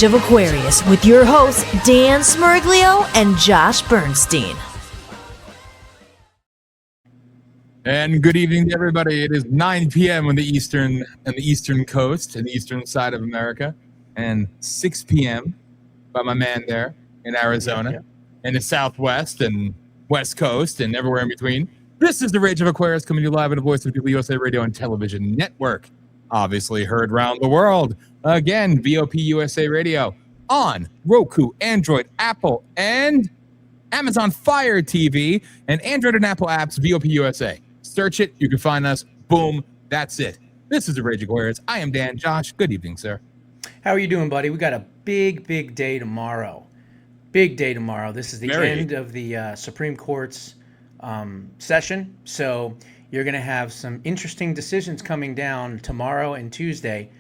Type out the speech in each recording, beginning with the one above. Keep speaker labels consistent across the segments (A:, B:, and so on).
A: Rage of Aquarius with your hosts Dan Smurglio and Josh Bernstein.
B: And good evening to everybody. It is 9 p.m. on the eastern coast and the eastern side of America, and 6 p.m. by my man there in Arizona, and the Southwest and West Coast and everywhere in between. This is the Rage of Aquarius coming to you live on the Voice of the People USA Radio and Television Network. Obviously heard around the world. Again, VOP USA Radio on Roku, Android, Apple, and Amazon Fire TV, and Android and Apple apps, VOP USA. Search it. You can find us. Boom. That's it. This is the Rage of Aquarius. I am Dan. Josh, good evening, sir.
C: How are you doing, buddy? We got a big day tomorrow. Big day tomorrow. This is the end of the Supreme Court's session. So you're going to have some interesting decisions coming down tomorrow and Tuesday.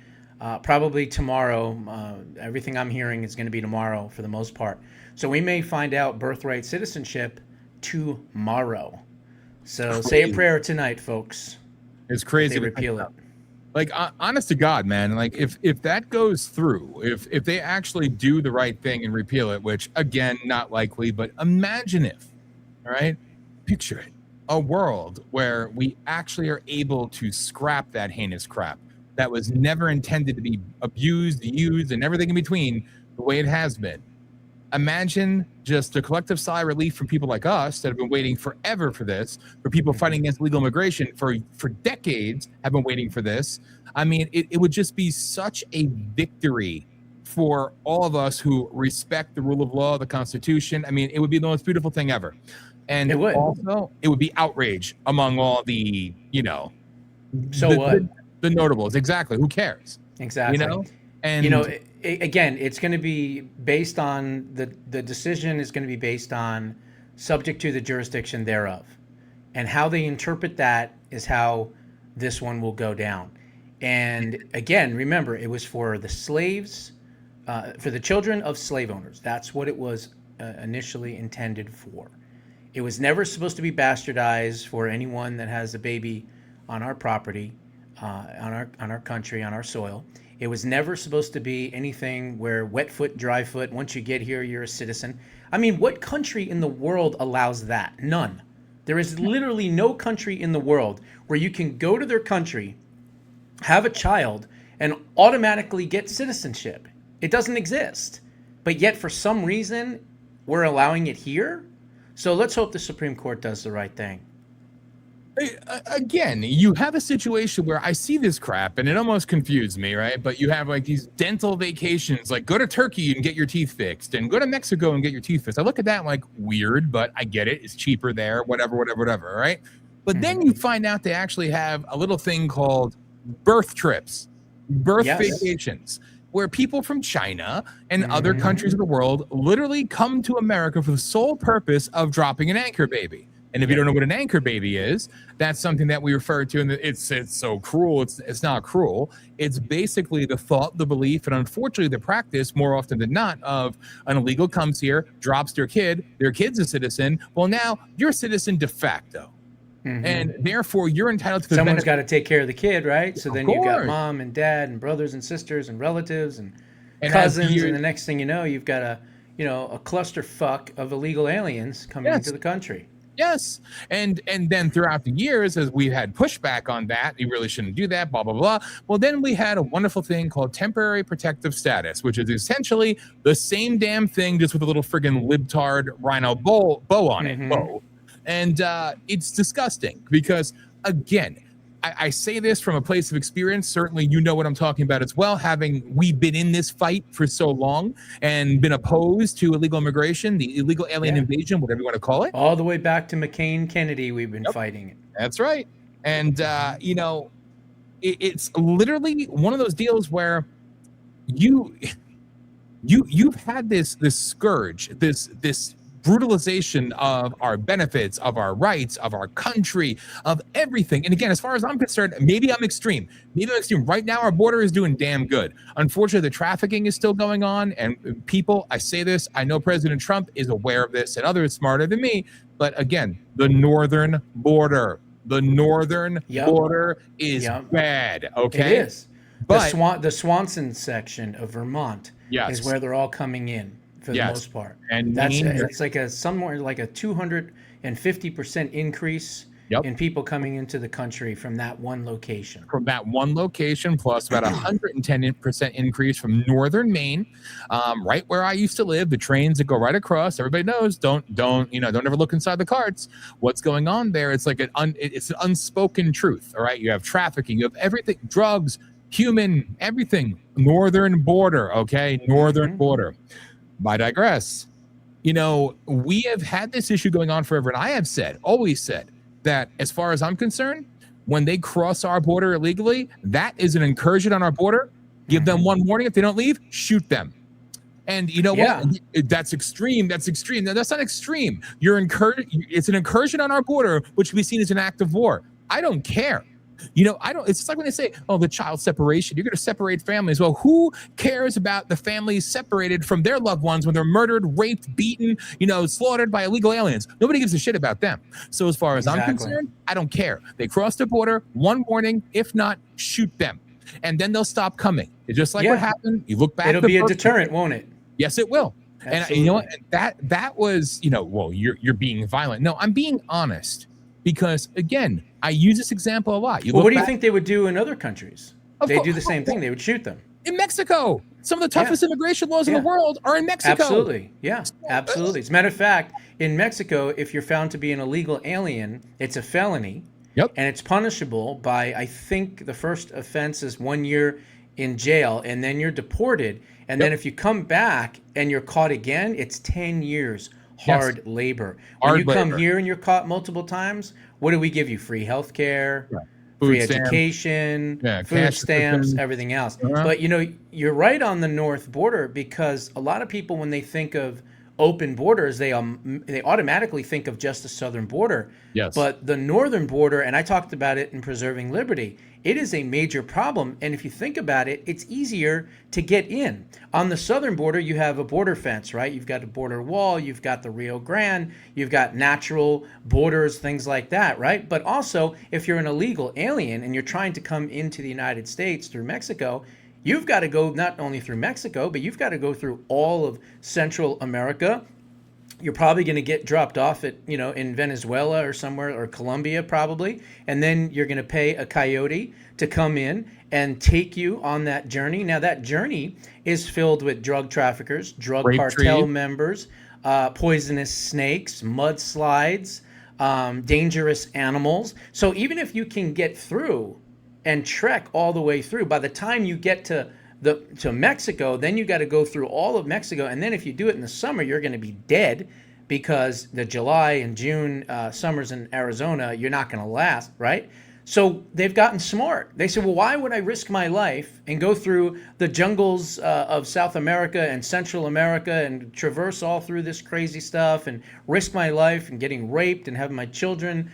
C: Probably tomorrow. Everything I'm hearing is going to be tomorrow for the most part. So we may find out birthright citizenship tomorrow. So say a prayer tonight, folks.
B: It's crazy
C: to repeal it.
B: Like, honest to God, man, like if that goes through, if they actually do the right thing and repeal it, which again, not likely, but imagine if, all right, picture it, a world where we actually are able to scrap that heinous crap that was never intended to be abused, used, and everything in between the way it has been. Imagine just a collective sigh of relief from people like us that have been waiting forever for this, for people fighting against illegal immigration for decades have been waiting for this. I mean, it would just be such a victory for all of us who respect the rule of law, the Constitution. I mean, it would be the most beautiful thing ever. And also, it would be outrage among all the, the notables. Exactly. Who cares?
C: Exactly.
B: And
C: again, it's going to be based on the decision is going to be based on subject to the jurisdiction thereof, and how they interpret that is how this one will go down. And again, remember, it was for the slaves, for the children of slave owners. That's what it was initially intended for. It was never supposed to be bastardized for anyone that has a baby on our property, on our country, on our soil. It was never supposed to be anything where wet foot, dry foot, once you get here, you're a citizen. I mean, what country in the world allows that? None. There is literally no country in the world where you can go to their country, have a child, and automatically get citizenship. It doesn't exist. But yet, for some reason, we're allowing it here. So let's hope the Supreme Court does the right thing.
B: Again, you have a situation where I see this crap and it almost confused me, right? But you have like these dental vacations, like go to Turkey and get your teeth fixed and go to Mexico and get your teeth fixed. I look at that like weird, but I get it. It's cheaper there, whatever, right? But then you find out they actually have a little thing called birth trips, vacations, where people from China and other countries of the world literally come to America for the sole purpose of dropping an anchor baby. And if you don't know what an anchor baby is, that's something that we refer to, and it's so cruel. It's not cruel. It's basically the thought, the belief, and unfortunately the practice, more often than not, of an illegal comes here, drops their kid's a citizen. Well, now you're a citizen de facto, and therefore you're entitled to.
C: Someone's got to take care of the kid, right? So then you've got mom and dad and brothers and sisters and relatives and cousins, and the next thing you know, you've got a clusterfuck of illegal aliens coming into the country.
B: Yes. And then throughout the years, as we had pushback on that, you really shouldn't do that, blah, blah, blah. Well, then we had a wonderful thing called temporary protective status, which is essentially the same damn thing, just with a little friggin' libtard rhino bow on it. And it's disgusting because, again, I say this from a place of experience. Certainly, you know what I'm talking about as well. We've been in this fight for so long and been opposed to illegal immigration, the illegal alien invasion, whatever you want to call it.
C: All the way back to McCain, Kennedy, we've been fighting it.
B: That's right. And, it's literally one of those deals where you've had this scourge, this brutalization of our benefits, of our rights, of our country, of everything. And again, as far as I'm concerned, maybe I'm extreme. Right now, our border is doing damn good. Unfortunately, the trafficking is still going on. And people, I say this, I know President Trump is aware of this and others smarter than me. But again, the northern border is bad. Okay.
C: It is.
B: But
C: The Swanson section of Vermont is
B: yes,
C: where they're all coming in for the
B: yes,
C: most part.
B: and
C: That's
B: Maine.
C: it's like somewhere like a 250% increase
B: Yep.
C: in people coming into the country from that one location.
B: From that one location, plus about 110% increase from northern Maine, right where I used to live. The trains that go right across. Everybody knows. Don't ever look inside the carts. What's going on there? It's like it's an unspoken truth. All right, you have trafficking, you have everything, drugs, human, everything. Northern border. Okay, northern border. I digress. We have had this issue going on forever, and I have always said that as far as I'm concerned, when they cross our border illegally, that is an incursion on our border. Give them one warning. If they don't leave, shoot them. And you know what? That's extreme. That's extreme. No, that's not extreme. It's an incursion on our border, which can be seen as an act of war. I don't care. It's just like when they say, oh, the child separation, you're going to separate families. Well, who cares about the families separated from their loved ones when they're murdered, raped, beaten, slaughtered by illegal aliens? Nobody gives a shit about them. So as far as I'm concerned, I don't care. They cross the border, one warning. If not, shoot them. And then they'll stop coming. It's just like what happened. You look back.
C: It'll be a deterrent, won't it?
B: Yes, it will.
C: Absolutely.
B: And you know what? That was, well, you're being violent. No, I'm being honest. Because again, I use this example a lot.
C: What do you think they would do in other countries? They do the same thing. They would shoot them.
B: In Mexico, some of the toughest immigration laws in the world are in Mexico.
C: Absolutely. Yeah, absolutely. As a matter of fact, in Mexico, if you're found to be an illegal alien, it's a felony.
B: Yep.
C: And it's punishable by, I think the first offense is 1 year in jail, and then you're deported. And then if you come back and you're caught again, it's 10 years. Hard labor. When you come here and you're caught multiple times, what do we give you? Free health care, free education, food stamps, everything else. But you're right on the north border, because a lot of people, when they think of open borders, they automatically think of just the southern border.
B: Yes.
C: But the northern border, and I talked about it in Preserving Liberty, it is a major problem. And if you think about it, it's easier to get in. On the southern border, you have a border fence, right? You've got a border wall, you've got the Rio Grande, you've got natural borders, things like that, right? But also, if you're an illegal alien and you're trying to come into the United States through Mexico, you've got to go not only through Mexico, but you've got to go through all of Central America. You're probably going to get dropped off at, in Venezuela or somewhere, or Colombia probably. And then you're going to pay a coyote to come in and take you on that journey. Now, that journey is filled with drug traffickers, drug cartel members, poisonous snakes, mudslides, dangerous animals. So even if you can get through and trek all the way through, by the time you get to Mexico, then you got to go through all of Mexico. And then if you do it in the summer, you're going to be dead, because the July and June summers in Arizona, you're not going to last, right? So they've gotten smart. They said, well, why would I risk my life and go through the jungles of South America and Central America and traverse all through this crazy stuff and risk my life and getting raped and having my children,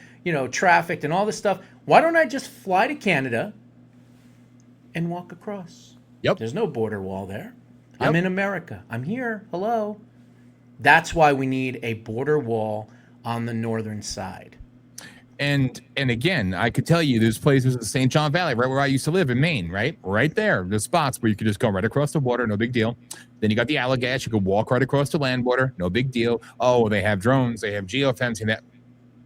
C: trafficked and all this stuff? Why don't I just fly to Canada and walk across?
B: Yep.
C: There's no border wall there. Yep. I'm in America. I'm here. Hello. That's why we need a border wall on the northern side.
B: And again, I could tell you there's places in the St. John Valley, right where I used to live in Maine, right there. There's spots where you could just go right across the border, no big deal. Then you got the Allagash, you could walk right across the land border, no big deal. Oh, they have drones, they have geofencing. That,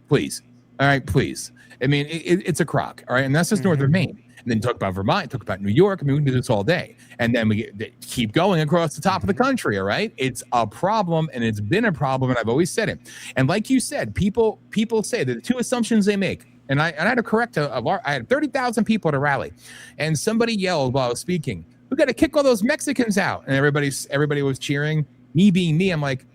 B: please, all right, please. I mean, it's a crock, all right, and that's just northern Maine. And then talk about Vermont, talk about New York. I mean, we can do this all day. And then we keep going across the top of the country, all right? It's a problem, and it's been a problem, and I've always said it. And like you said, people say that the two assumptions they make, and I had to correct I had 30,000 people at a rally, and somebody yelled while I was speaking, we got to kick all those Mexicans out. And everybody was cheering. Me being me, I'm like,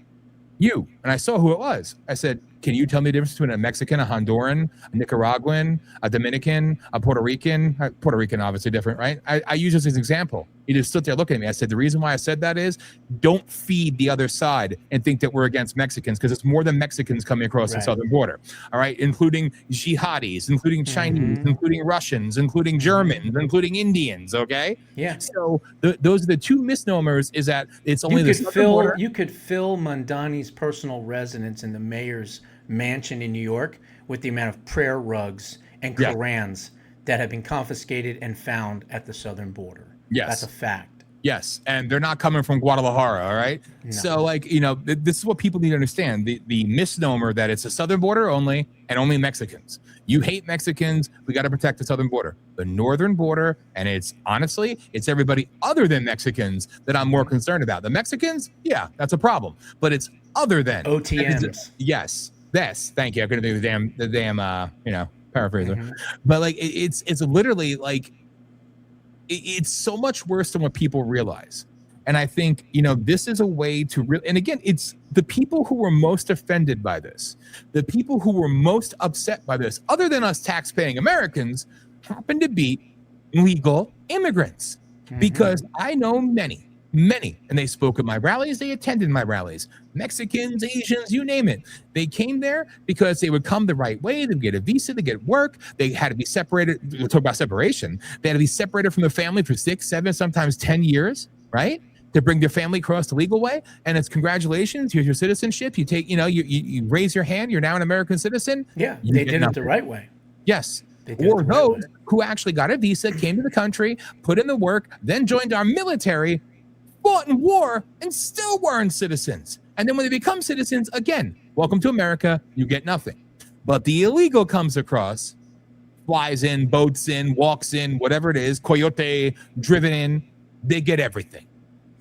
B: you. And I saw who it was. I said, can you tell me the difference between a Mexican, a Honduran, a Nicaraguan, a Dominican, a Puerto Rican? Puerto Rican, obviously different, right? I use this as an example. He just stood there looking at me. I said, the reason why I said that is don't feed the other side and think that we're against Mexicans, because it's more than Mexicans coming across the southern border, all right? Including jihadis, including Chinese, including Russians, including Germans, including Indians, okay?
C: Yeah.
B: So those are the two misnomers, is that it's only the southern border.
C: You could fill Mondani's personal residence in the mayor's mansion in New York with the amount of prayer rugs and Korans that have been confiscated and found at the southern border.
B: Yes.
C: That's a fact.
B: Yes, and they're not coming from Guadalajara, all right?
C: No.
B: So, like, this is what people need to understand. The misnomer that it's a southern border only and only Mexicans. You hate Mexicans. We got to protect the southern border. The northern border, and it's everybody other than Mexicans that I'm more concerned about. The Mexicans, yeah, that's a problem. But it's other than.
C: OTMs.
B: Yes. Thank you. I couldn't think of the damn paraphraser. But, like, it's literally, like, it's so much worse than what people realize. And I think, this is a way to and again, it's the people who were most offended by this, the people who were most upset by this, other than us tax-paying Americans, happen to be legal immigrants. Because I know many, and they spoke at my rallies, they attended my rallies, Mexicans, Asians, you name it. They came there because they would come the right way. They would get a visa, they get work. They had to be separated. We'll talk about separation. They had to be separated from the family for 6, 7, sometimes 10 years, right? To bring their family across the legal way. And it's congratulations, here's your citizenship. You take, you raise your hand, you're now an American citizen.
C: Yeah, they did it the right way.
B: Yes. Or those who actually got a visa, came to the country, put in the work, then joined our military, fought in war, and still weren't citizens. And then when they become citizens, again, welcome to America, you get nothing. But the illegal comes across, flies in, boats in, walks in, whatever it is, coyote driven in, they get everything.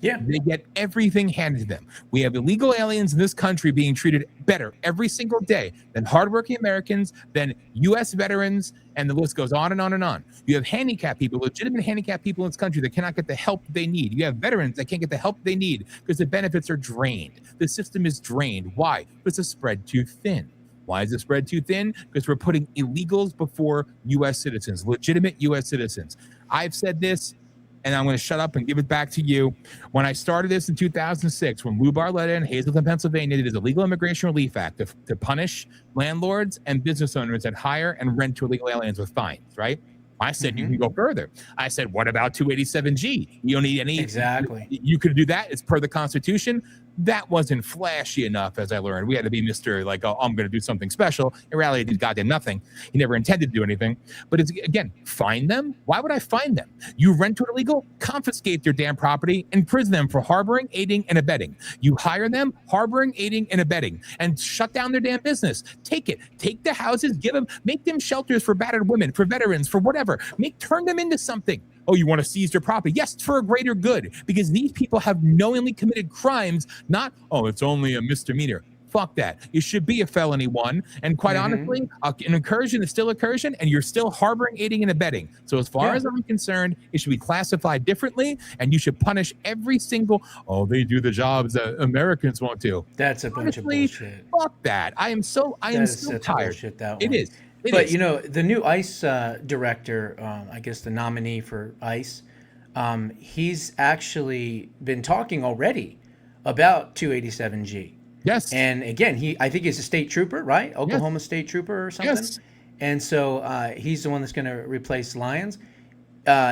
C: Yeah.
B: They get everything handed to them. We have illegal aliens in this country being treated better every single day than hardworking Americans, than U.S. veterans, and the list goes on and on and on. You have handicapped people, legitimate handicapped people in this country that cannot get the help they need. You have veterans that can't get the help they need because the benefits are drained. The system is drained. Why? Because it's spread too thin. Why is it spread too thin? Because we're putting illegals before U.S. citizens, legitimate U.S. citizens. I've said this, and I'm going to shut up and give it back to you. When I started this in 2006, when Lou Barletta in Hazleton, Pennsylvania, did the Illegal Immigration Relief Act to punish landlords and business owners that hire and rent to illegal aliens with fines, right? I said, you can go further. I said, what about 287G? You don't need any.
C: Exactly.
B: You could do that. It's per the Constitution. That wasn't flashy enough, as I learned. We had to be Mr. like, oh, I'm going to do something special. In reality, he did goddamn nothing. He never intended to do anything. But it's, again, fine them. Why would I fine them? You rent to an illegal, confiscate their damn property, imprison them for harboring, aiding, and abetting. You hire them, harboring, aiding, and abetting, and shut down their damn business. Take it. Take the houses, give them, make them shelters for battered women, for veterans, for whatever. Turn them into something. Oh, you want to seize their property? Yes, it's for a greater good, because these people have knowingly committed crimes, not, oh, it's only a misdemeanor. Fuck that. It should be a felony one. And quite honestly, an incursion is still incursion, and you're still harboring, aiding, and abetting. So as far as I'm concerned, it should be classified differently, and you should punish every single, oh, they do the jobs that Americans won't do.
C: That's a bunch of bullshit.
B: Fuck that. I am so tired.
C: Bullshit, that
B: it
C: one.
B: is.
C: But, the new ICE director, I guess the nominee for ICE, he's actually been talking already about 287G.
B: Yes.
C: And again, I think he's a state trooper, right? Oklahoma state trooper or something.
B: Yes.
C: And so he's the one that's going to replace Lyons.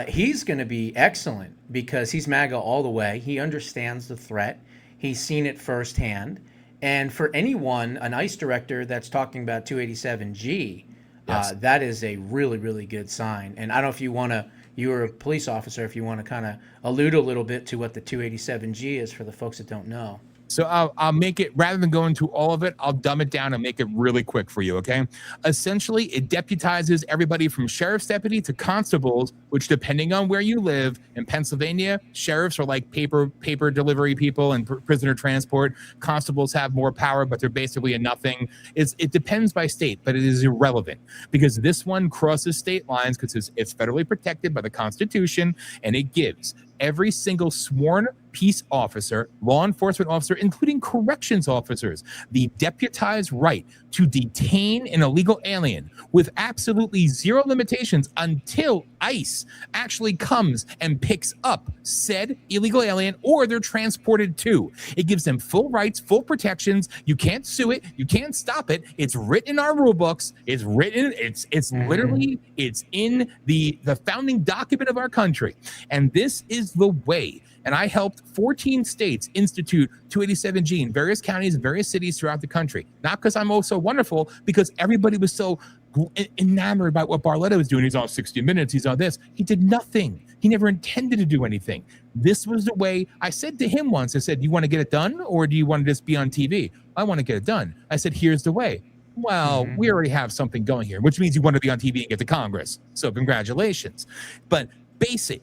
C: He's going to be excellent because he's MAGA all the way. He understands the threat. He's seen it firsthand. And for anyone, an ICE director that's talking about 287G, that is a really, really good sign. And I don't know if you're a police officer, if you want to kind of allude a little bit to what the 287G is for the folks that don't know.
B: So I'll make it, rather than go into all of it, I'll dumb it down and make it really quick for you, okay? Essentially, it deputizes everybody from sheriff's deputy to constables, which, depending on where you live, in Pennsylvania, sheriffs are like paper delivery people and prisoner transport. Constables have more power, but they're basically a nothing. It depends by state, but it is irrelevant, because this one crosses state lines because it's federally protected by the Constitution, and it gives every single sworn peace officer, law enforcement officer, including corrections officers, the deputized right to detain an illegal alien with absolutely zero limitations until ICE actually comes and picks up said illegal alien, or they're transported to. It gives them full rights, full protections. You can't sue it. You can't stop it. It's written in our rule books. It's written. It's literally, it's in the founding document of our country. And this is the way. And I helped 14 states institute 287G in various counties and various cities throughout the country. Not because I'm oh so wonderful, because everybody was so enamored by what Barletta was doing. He's on 60 Minutes. He's on this. He did nothing. He never intended to do anything. This was the way. I said to him once, I said, you want to get it done or do you want to just be on TV? I want to get it done. I said, here's the way. Well, we already have something going here, which means you want to be on TV and get to Congress. So congratulations. But basic.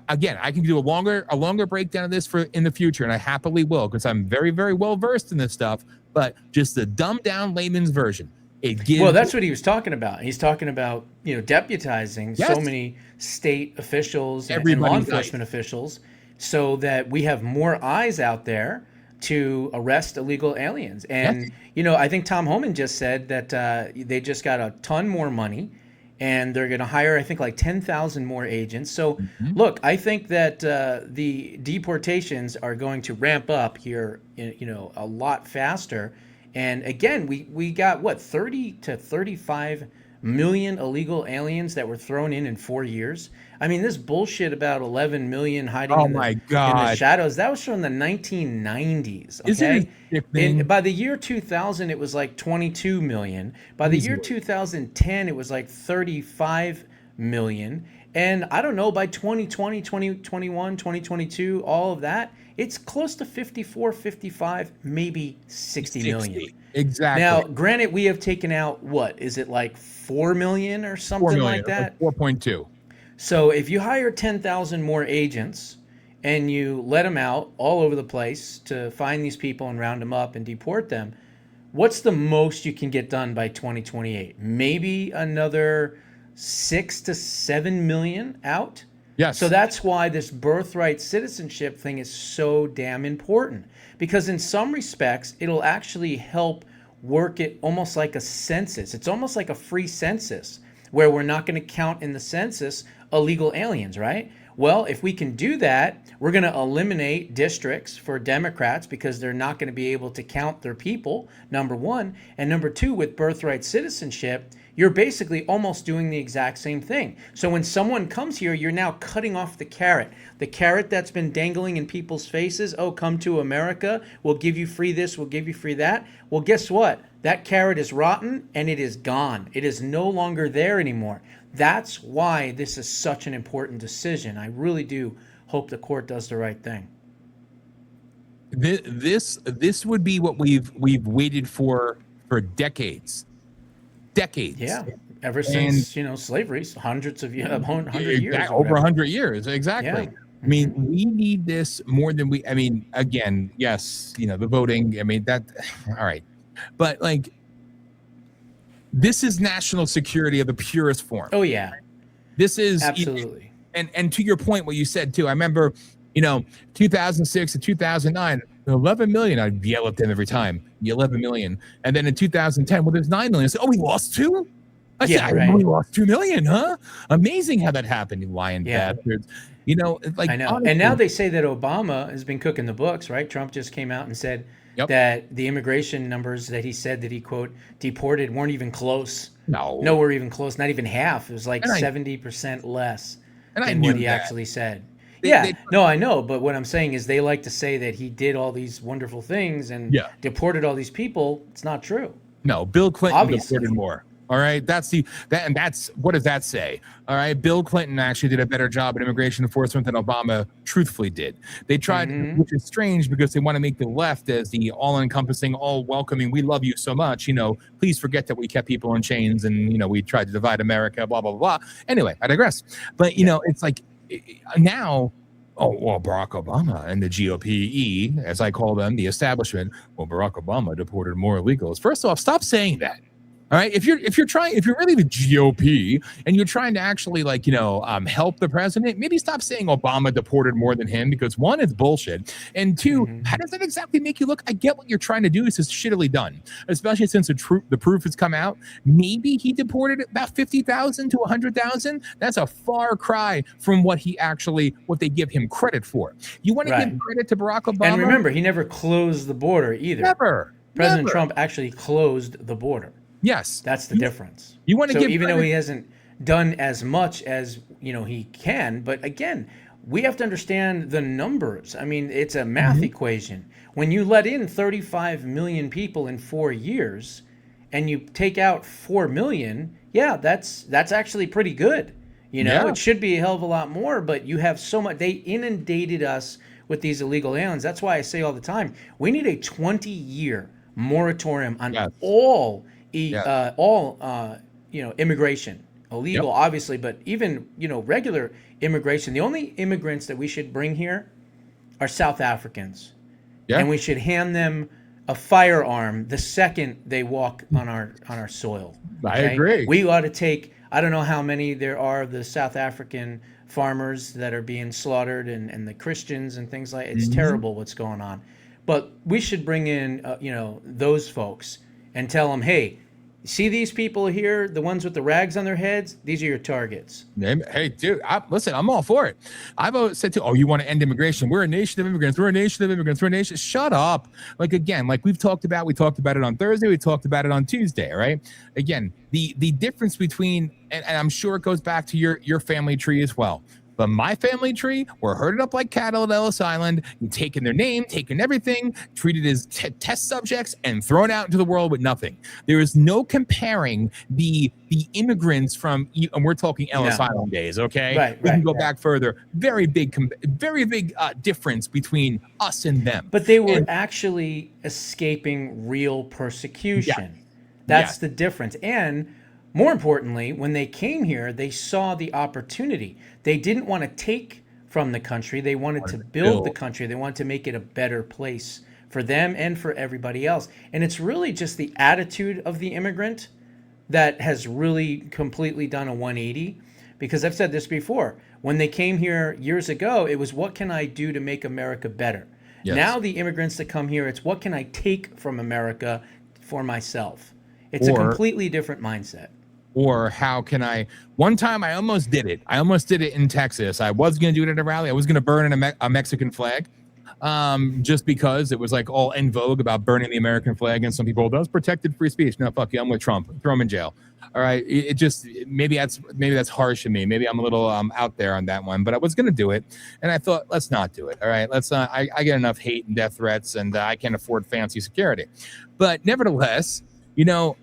B: Again, I can do a longer breakdown of this for in the future, and I happily will because I'm very, very well versed in this stuff. But just the dumbed down layman's version.
C: Well, that's what he was talking about. He's talking about deputizing so many state officials and law enforcement officials, so that we have more eyes out there to arrest illegal aliens. And I think Tom Homan just said that they just got a ton more money. And they're going to hire, I think, like 10,000 more agents. So, look, I think that the deportations are going to ramp up here, a lot faster. And again, we got, 30 to 35 million illegal aliens that were thrown in 4 years. I mean, this bullshit about 11 million hiding in the shadows, that was from the 1990s. Okay? By the year 2000, it was like 22 million. By the year 2010, it was like 35 million. And I don't know, by 2020, 2021, 2022, all of that, it's close to 54, 55, maybe 60 million.
B: Exactly.
C: Now, granted, we have taken out, is it like 4 million or something like that?
B: 4.2.
C: So if you hire 10,000 more agents and you let them out all over the place to find these people and round them up and deport them, what's the most you can get done by 2028? Maybe another 6 to 7 million out?
B: Yes.
C: So that's why this birthright citizenship thing is so damn important. Because in some respects, it'll actually help work it almost like a census. It's almost like a free census where we're not going to count in the census illegal aliens, right? Well, if we can do that, we're going to eliminate districts for Democrats because they're not going to be able to count their people, number one. And number two, with birthright citizenship, you're basically almost doing the exact same thing. So when someone comes here, you're now cutting off the carrot that's been dangling in people's faces. Oh, come to America. We'll give you free this. We'll give you free that. Well, guess what? That carrot is rotten and it is gone. It is no longer there anymore. That's why this is such an important decision. I really do hope the court does the right thing.
B: This would be what we've waited for decades.
C: Yeah, ever since slavery, hundreds of years, 100 years,
B: over 100 years, exactly. Yeah. I mean, we need this more than we. I mean, again, yes, the voting. I mean that. All right, but like, this is national security of the purest form.
C: Oh yeah,
B: this is
C: absolutely.
B: And to your point, what you said too. I remember, 2006 to 2009. 11 million, I'd yell at them every time. 11 million. And then in 2010, well, there's 9 million. I said, oh, we lost 2? I said, right. We lost 2 million, huh? Amazing how that happened, you lying bastards.
C: I know. Honestly, and now they say that Obama has been cooking the books, right? Trump just came out and said that the immigration numbers that he said that he, quote, deported weren't even close. Nowhere even close, not even half. It was like 70% less than what he actually said. I know, but what I'm saying is they like to say that he did all these wonderful things and deported all these people. It's not true.
B: No, Bill Clinton deported more. All right, that's what does that say? All right, Bill Clinton actually did a better job at immigration enforcement than Obama truthfully did. They tried, which is strange because they want to make the left as the all-encompassing, all-welcoming. We love you so much. Please forget that we kept people in chains and we tried to divide America. Blah blah blah. Anyway, I digress. But it's like. Now, Barack Obama and the GOP, as I call them, the establishment. Well, Barack Obama deported more illegals. First off, stop saying that. All right, if you're really the GOP and you're trying to actually help the president, maybe stop saying Obama deported more than him because one, it's bullshit, and two, how does that exactly make you look? I get what you're trying to do. It's just shittily done, especially since the proof has come out. Maybe he deported about 50,000 to 100,000. That's a far cry from what they give him credit for. You want to give credit to Barack Obama,
C: and remember, he never closed the border either.
B: Never.
C: President Trump actually closed the border.
B: Yes,
C: that's the difference.
B: You want to give
C: even though he hasn't done as much as he can, but again, we have to understand the numbers. I mean, it's a math equation. When you let in 35 million people in 4 years, and you take out 4 million, yeah, that's actually pretty good.
B: Yeah.
C: It should be a hell of a lot more, but you have so much. They inundated us with these illegal aliens. That's why I say all the time, we need a 20-year moratorium on
B: Yes.
C: all
B: Yes.
C: immigration, illegal,
B: Yep.
C: obviously, but even regular immigration. The only immigrants that we should bring here are South Africans,
B: Yeah.
C: and we should hand them a firearm the second they walk on our soil.
B: I agree.
C: We ought to take. I don't know how many there are of the South African farmers that are being slaughtered, and the Christians and things like. It's terrible what's going on, but we should bring in those folks and tell them, hey, see these people here, the ones with the rags on their heads? These are your targets.
B: Hey, dude, listen, I'm all for it. I've always said to, you want to end immigration? We're a nation of immigrants. We're a nation of immigrants. We're a nation. Shut up. Like, again, like we talked about it on Thursday. We talked about it on Tuesday, right? Again, the difference between, and I'm sure it goes back to your family tree as well. But my family tree, we're herded up like cattle at Ellis Island, taking their name, taking everything, treated as test subjects, and thrown out into the world with nothing. There is no comparing the immigrants from, and we're talking Ellis Island days, okay?
C: Right,
B: we can go back further. Very big difference between us and them.
C: But they were actually escaping real persecution.
B: Yeah.
C: That's the difference. And more importantly, when they came here, they saw the opportunity. They didn't want to take from the country. They wanted to build the country. They wanted to make it a better place for them and for everybody else. And it's really just the attitude of the immigrant that has really completely done a 180. Because I've said this before, when they came here years ago, it was, what can I do to make America better?
B: Yes.
C: Now the immigrants that come here, it's what can I take from America for myself? It's a completely different mindset.
B: Or how can I? One time I almost did it. I almost did it in Texas. I was going to do it at a rally. I was going to burn a Mexican flag, just because it was like all in vogue about burning the American flag. And some people, that's protected free speech. No, fuck you. I'm with Trump. Throw him in jail. All right. It just, maybe that's harsh of me. Maybe I'm a little out there on that one. But I was going to do it, and I thought, let's not do it. All right. Let's not. I get enough hate and death threats, and I can't afford fancy security. But nevertheless,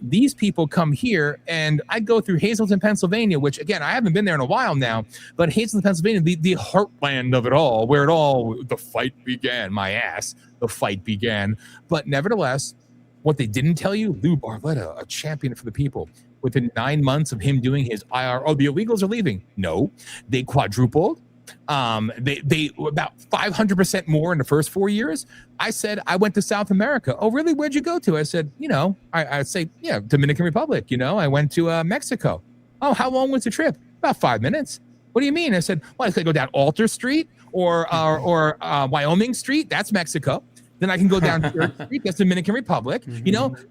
B: these people come here, and I go through Hazleton, Pennsylvania, which, again, I haven't been there in a while now, but Hazleton, Pennsylvania, the heartland of it all, where the fight began, the fight began. But nevertheless, what they didn't tell you, Lou Barletta, a champion for the people, within 9 months of him doing his IR, the illegals are leaving. No, they quadrupled. They about 500% more in the first 4 years. I said, I went to South America. Oh, really? Where'd you go to? I said, I'd say, Dominican Republic. I went to Mexico. Oh, how long was the trip? About 5 minutes. What do you mean? I said, well, I could go down Alter Street or Wyoming Street. That's Mexico. Then I can go down Third Street. That's Dominican Republic.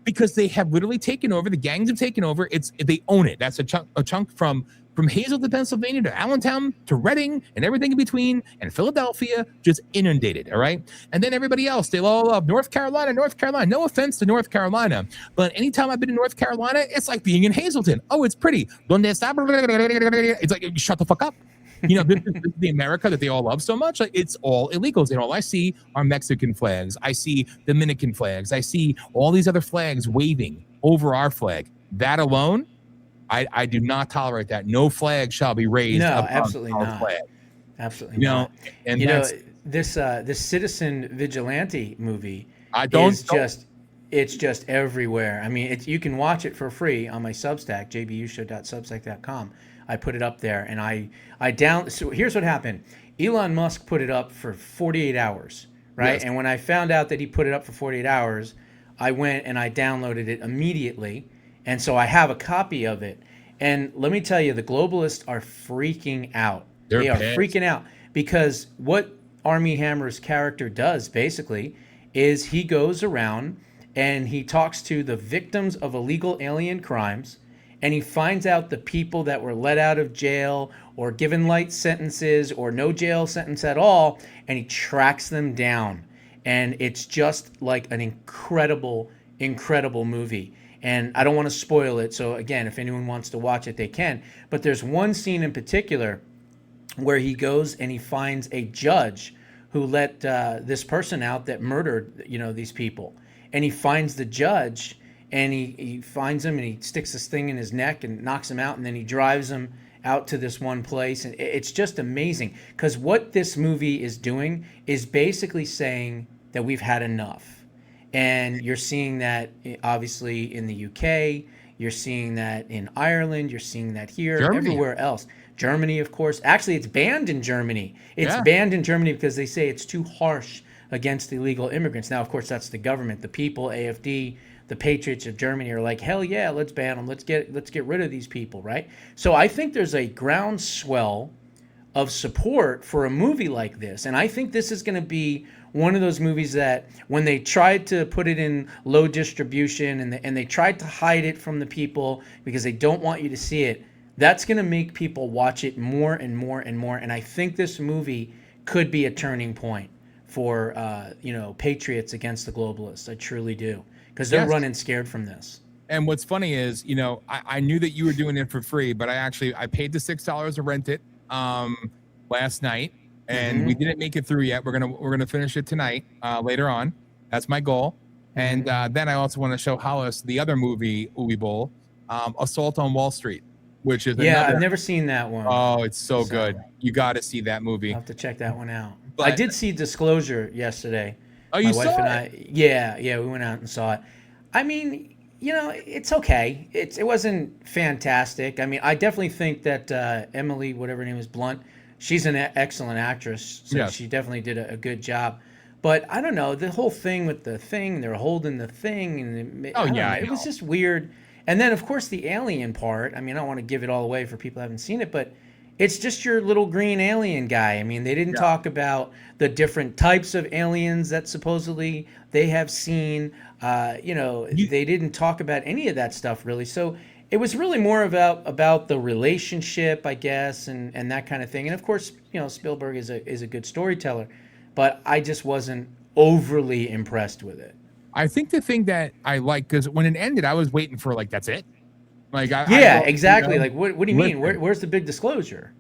B: Because they have literally taken over. The gangs have taken over. They own it. That's a chunk from Hazleton, Pennsylvania to Allentown to Reading and everything in between, and Philadelphia, just inundated. All right. And then everybody else, they all love North Carolina. No offense to North Carolina, but anytime I've been in North Carolina, it's like being in Hazleton. Oh, it's pretty. It's like, shut the fuck up. This is the America that they all love so much. Like, it's all illegals. And all I see are Mexican flags. I see Dominican flags. I see all these other flags waving over our flag. That alone, I do not tolerate that. No flag shall be raised.
C: No,
B: above
C: absolutely
B: our
C: not.
B: flag.
C: Absolutely not.
B: And
C: this Citizen Vigilante movie it's just everywhere. I mean, you can watch it for free on my Substack, jbushow.substack.com. I put it up there, and so here's what happened. Elon Musk put it up for 48 hours, right?
B: Yes.
C: And when I found out that he put it up for 48 hours, I went and I downloaded it immediately. And so I have a copy of it. And let me tell you, the globalists are freaking out. They are freaking out because what Armie Hammer's character does basically is he goes around and he talks to the victims of illegal alien crimes, and he finds out the people that were let out of jail or given light sentences or no jail sentence at all, and he tracks them down. And it's just like an incredible, incredible movie. And I don't want to spoil it, so again, if anyone wants to watch it, they can. But there's one scene in particular where he goes and he finds a judge who let this person out that murdered, these people. And he finds the judge, and he finds him and he sticks this thing in his neck and knocks him out, and then he drives him out to this one place, and it's just amazing because what this movie is doing is basically saying that we've had enough. And you're seeing that obviously in the UK, you're seeing that in Ireland, you're seeing that here,
B: Germany.
C: everywhere else. Germany, of course. Actually, it's banned in Germany. It's
B: Yeah.
C: banned in Germany because they say it's too harsh against illegal immigrants. Now, of course, that's the government. The people, AfD, the patriots of Germany are like, hell yeah, let's ban them. Let's get rid of these people, right? So I think there's a groundswell of support for a movie like this. And I think this is going to be one of those movies that when they tried to put it in low distribution and they tried to hide it from the people because they don't want you to see it, that's going to make people watch it more and more and more. And I think this movie could be a turning point for patriots against the globalists. I truly do, because they're running scared from this.
B: And what's funny is, I knew that you were doing it for free, but I paid the $6 to rent it last night, and we didn't make it through yet. We're gonna finish it tonight, later on. That's my goal. And then I also want to show Hollis the other movie, Uwe Boll, Assault on Wall Street, which is
C: I've never seen that one.
B: Oh, it's so good. You got to see that movie.
C: I'll have to check that one out.
B: But
C: I did see Disclosure yesterday.
B: Oh, you
C: My wife
B: saw
C: and
B: it?
C: I, yeah, we went out and saw it. I mean, it's okay. It wasn't fantastic. I mean, I definitely think that Emily, whatever her name is, Blunt, she's an excellent actress. So
B: Yes.
C: she definitely did a good job. But I don't know, the whole thing with the thing, they're holding the thing, and it was just weird. And then, of course, the alien part. I mean, I don't want to give it all away for people who haven't seen it, but it's just your little green alien guy. I mean, they didn't talk about the different types of aliens that supposedly they have seen. They didn't talk about any of that stuff really. So it was really more about the relationship, I guess, and that kind of thing. And of course, Spielberg is a good storyteller, but I just wasn't overly impressed with it.
B: I think the thing that I like, because when it ended, I was waiting for that's it.
C: Exactly. Like, what do you mean? Where's the big disclosure?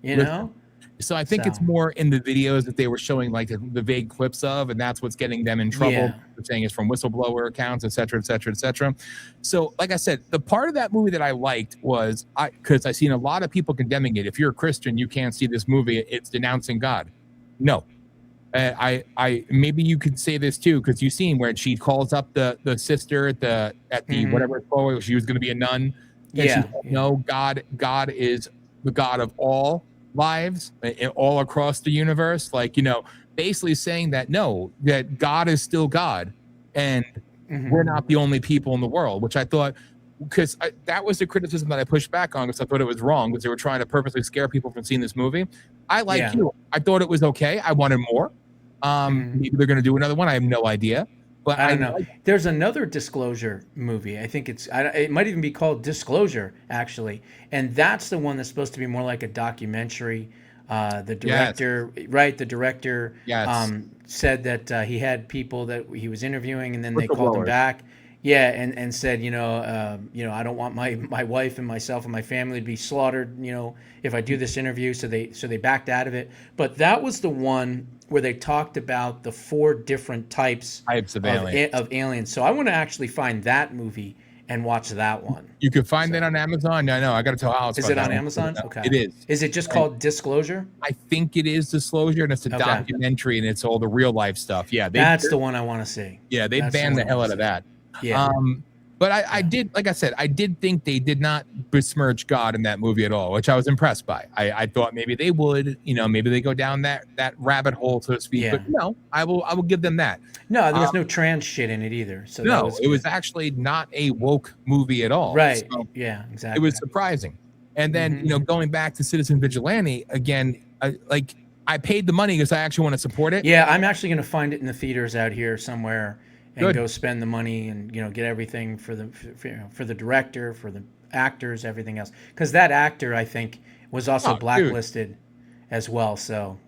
B: So I think it's more in the videos that they were showing, like the vague clips of, and that's what's getting them in trouble.
C: Yeah.
B: They're saying it's from whistleblower accounts, et cetera, et cetera, et cetera. So, like I said, the part of that movie that I liked was because I've seen a lot of people condemning it. If you're a Christian, you can't see this movie. It's denouncing God. No. I maybe you could say this too, because you've seen where she calls up the sister at the whatever it's called, she was going to be a nun. And she's like, no, God is the God of all lives all across the universe. Basically saying that that God is still God, and we're not the only people in the world, which I thought, because that was the criticism that I pushed back on, because I thought it was wrong, because they were trying to purposely scare people from seeing this movie. I you. I thought it was okay. I wanted more. Maybe they're going to do another one. I have no idea. But
C: I don't know. There's another Disclosure movie. I think it might even be called Disclosure, actually. And that's the one that's supposed to be more like a documentary. The director, the director said that he had people that he was interviewing, and then they called him back. Yeah, and said, I don't want my wife and myself and my family to be slaughtered, if I do this interview. So they backed out of it. But that was the one where they talked about the 4 different types of aliens. So I want to actually find that movie and watch that one.
B: You can find that on Amazon. No, I got to tell Alex.
C: Is it on Amazon? Okay.
B: It is.
C: Is it just called Disclosure?
B: I think it is Disclosure, and it's a documentary, and it's all the real life stuff. Yeah,
C: that's the one I want to see.
B: Yeah, they banned the hell out of that.
C: Yeah.
B: But I did, like I said, I did think they did not besmirch God in that movie at all, which I was impressed by. I thought maybe they would, maybe they go down that rabbit hole, so to speak.
C: Yeah.
B: But no, I will give them that.
C: No, there was no trans shit in it either. So
B: no, it was actually not a woke movie at all.
C: Right.
B: So
C: yeah, exactly.
B: it was surprising. And then, going back to Citizen Vigilante again, I paid the money because I actually want to support it.
C: Yeah, I'm actually going to find it in the theaters out here somewhere. And go spend the money and get everything for the director, for the actors, everything else. Because that actor, I think, was also blacklisted as well. So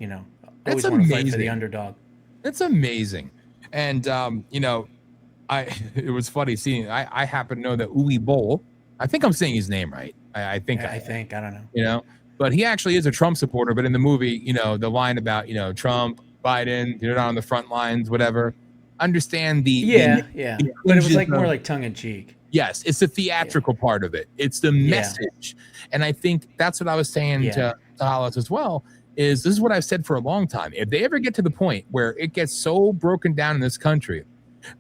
C: always want to fight for the underdog.
B: That's amazing. And it was funny seeing. I happen to know that Uwe Boll. I think I'm saying his name right. I think I
C: don't know.
B: But he actually is a Trump supporter. But in the movie, the line about Trump, Biden, you're not on the front lines, whatever. Understand the
C: but it was more like tongue in cheek.
B: Yes, it's the theatrical part of it. It's the message. And I think that's what I was saying to Hollis as well, is this is what I've said for a long time. If they ever get to the point where it gets so broken down in this country,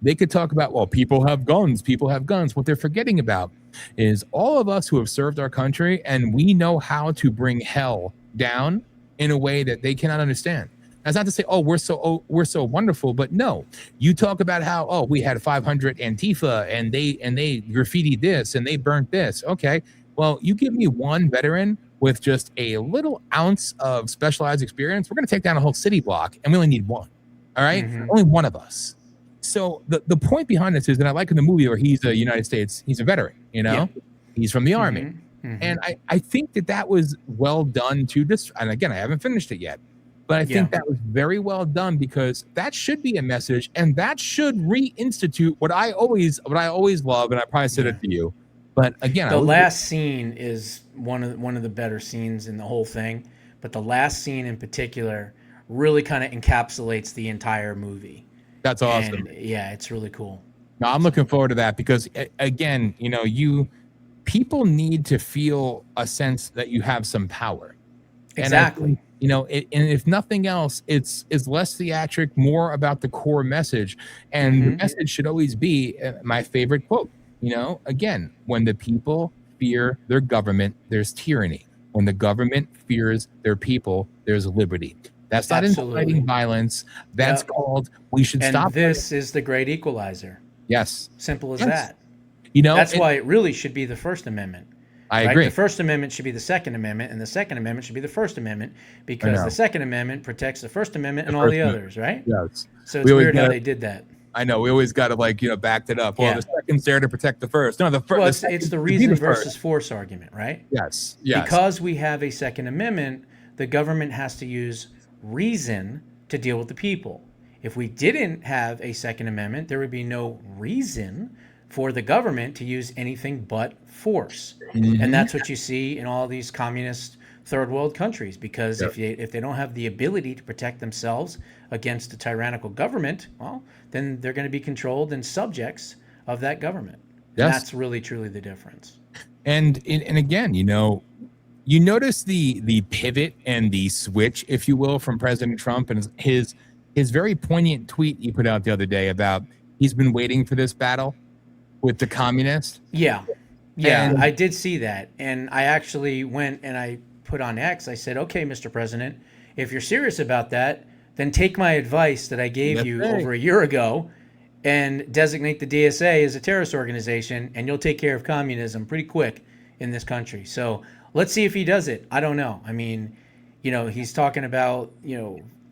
B: they could talk about, well, people have guns. What they're forgetting about is all of us who have served our country, and we know how to bring hell down in a way that they cannot understand. That's not to say, we're so wonderful, but no, you talk about how, we had 500 Antifa and they graffitied this and they burnt this. Okay, well, you give me one veteran with just a little ounce of specialized experience, we're going to take down a whole city block, and we only need one. All right, only one of us. So the point behind this is that I like in the movie where he's he's a veteran, he's from the army. And I think that was well done too. And again, I haven't finished it yet, but I think that was very well done, because that should be a message, and that should reinstitute what I always love, and I probably said it to you. But again,
C: the last scene is one of the better scenes in the whole thing. But the last scene in particular really kind of encapsulates the entire movie.
B: That's awesome.
C: And it's really cool.
B: No, I'm looking forward to that, because again, people need to feel a sense that you have some power.
C: Exactly.
B: And and if nothing else, it's less theatric, more about the core message. And the message should always be my favorite quote. Again, when the people fear their government, there's tyranny. When the government fears their people, there's liberty. That's not inciting violence. That's called, we should stop.
C: And this is the great equalizer.
B: Yes.
C: Simple as that. That's why it really should be the First Amendment.
B: I agree.
C: The First Amendment should be the Second Amendment, and the Second Amendment should be the First Amendment, because the Second Amendment protects the First Amendment and all the others, right?
B: Yes.
C: So it's weird how they did that.
B: I know. We always got to back it up. Well, the second's there to protect the first. No, the first.
C: Well, it's the reason versus force argument, right?
B: Yes.
C: Because we have a Second Amendment, the government has to use reason to deal with the people. If we didn't have a Second Amendment, there would be no reason for the government to use anything but force. And that's what you see in all these communist third world countries, because if they don't have the ability to protect themselves against a tyrannical government, well, then they're going to be controlled and subjects of that government. And that's really truly the difference.
B: And again, you notice the pivot and the switch, if you will, from President Trump and his very poignant tweet he put out the other day about he's been waiting for this battle with the communists.
C: Yeah, I did see that. And I actually went and I put on X, I said, okay, Mr. President, if you're serious about that, then take my advice that I gave you over a year ago and designate the DSA as a terrorist organization, and you'll take care of communism pretty quick in this country. So let's see if he does it. I don't know. I mean, he's talking about,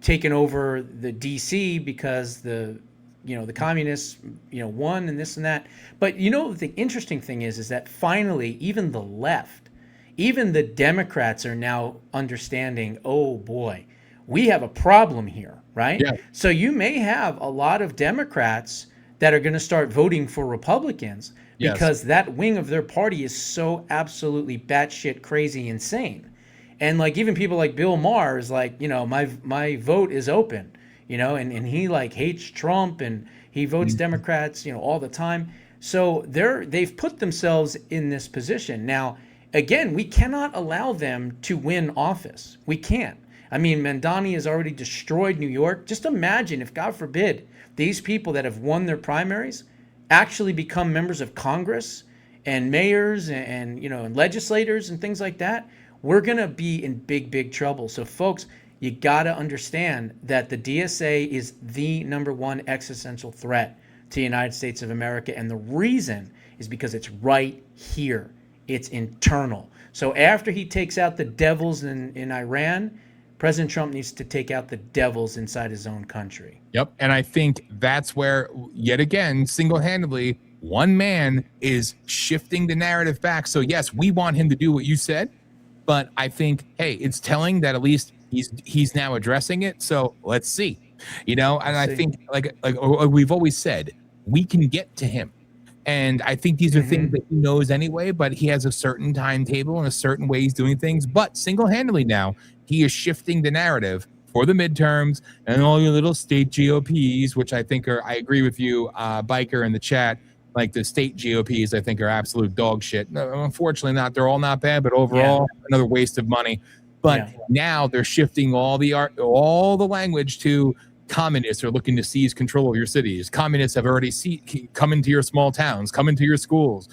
C: taking over the DC because the communists, won and this and that. But the interesting thing is that finally, even the left, even the Democrats are now understanding, oh boy, we have a problem here, right?
B: Yeah.
C: So you may have a lot of Democrats that are going to start voting for Republicans because that wing of their party is so absolutely batshit crazy insane. And even people like Bill Maher is like, my vote is open. And he hates Trump and he votes Democrats, all the time. So they've put themselves in this position. Now, again, we cannot allow them to win office. We can't. I mean, Mandani has already destroyed New York. Just imagine if, God forbid, these people that have won their primaries actually become members of Congress and mayors and legislators and things like that. We're going to be in big, big trouble. So, folks, you got to understand that the DSA is the number one existential threat to the United States of America. And the reason is because it's right here. It's internal. So after he takes out the devils in Iran, President Trump needs to take out the devils inside his own country.
B: Yep. And I think that's where, yet again, single-handedly, one man is shifting the narrative back. So, yes, we want him to do what you said. But I think, hey, it's telling that at least he's now addressing it. So let's see, and I think like we've always said, we can get to him. And I think these are things that he knows anyway, but he has a certain timetable and a certain way he's doing things. But single-handedly now, he is shifting the narrative for the midterms and all your little state GOPs, which I think I agree with you, Biker in the chat. Like the state GOPs, I think, are absolute dog shit. No, unfortunately, not. They're all not bad, but overall, another waste of money. But now they're shifting all the language to communists are looking to seize control of your cities. Communists have already come into your small towns, come into your schools.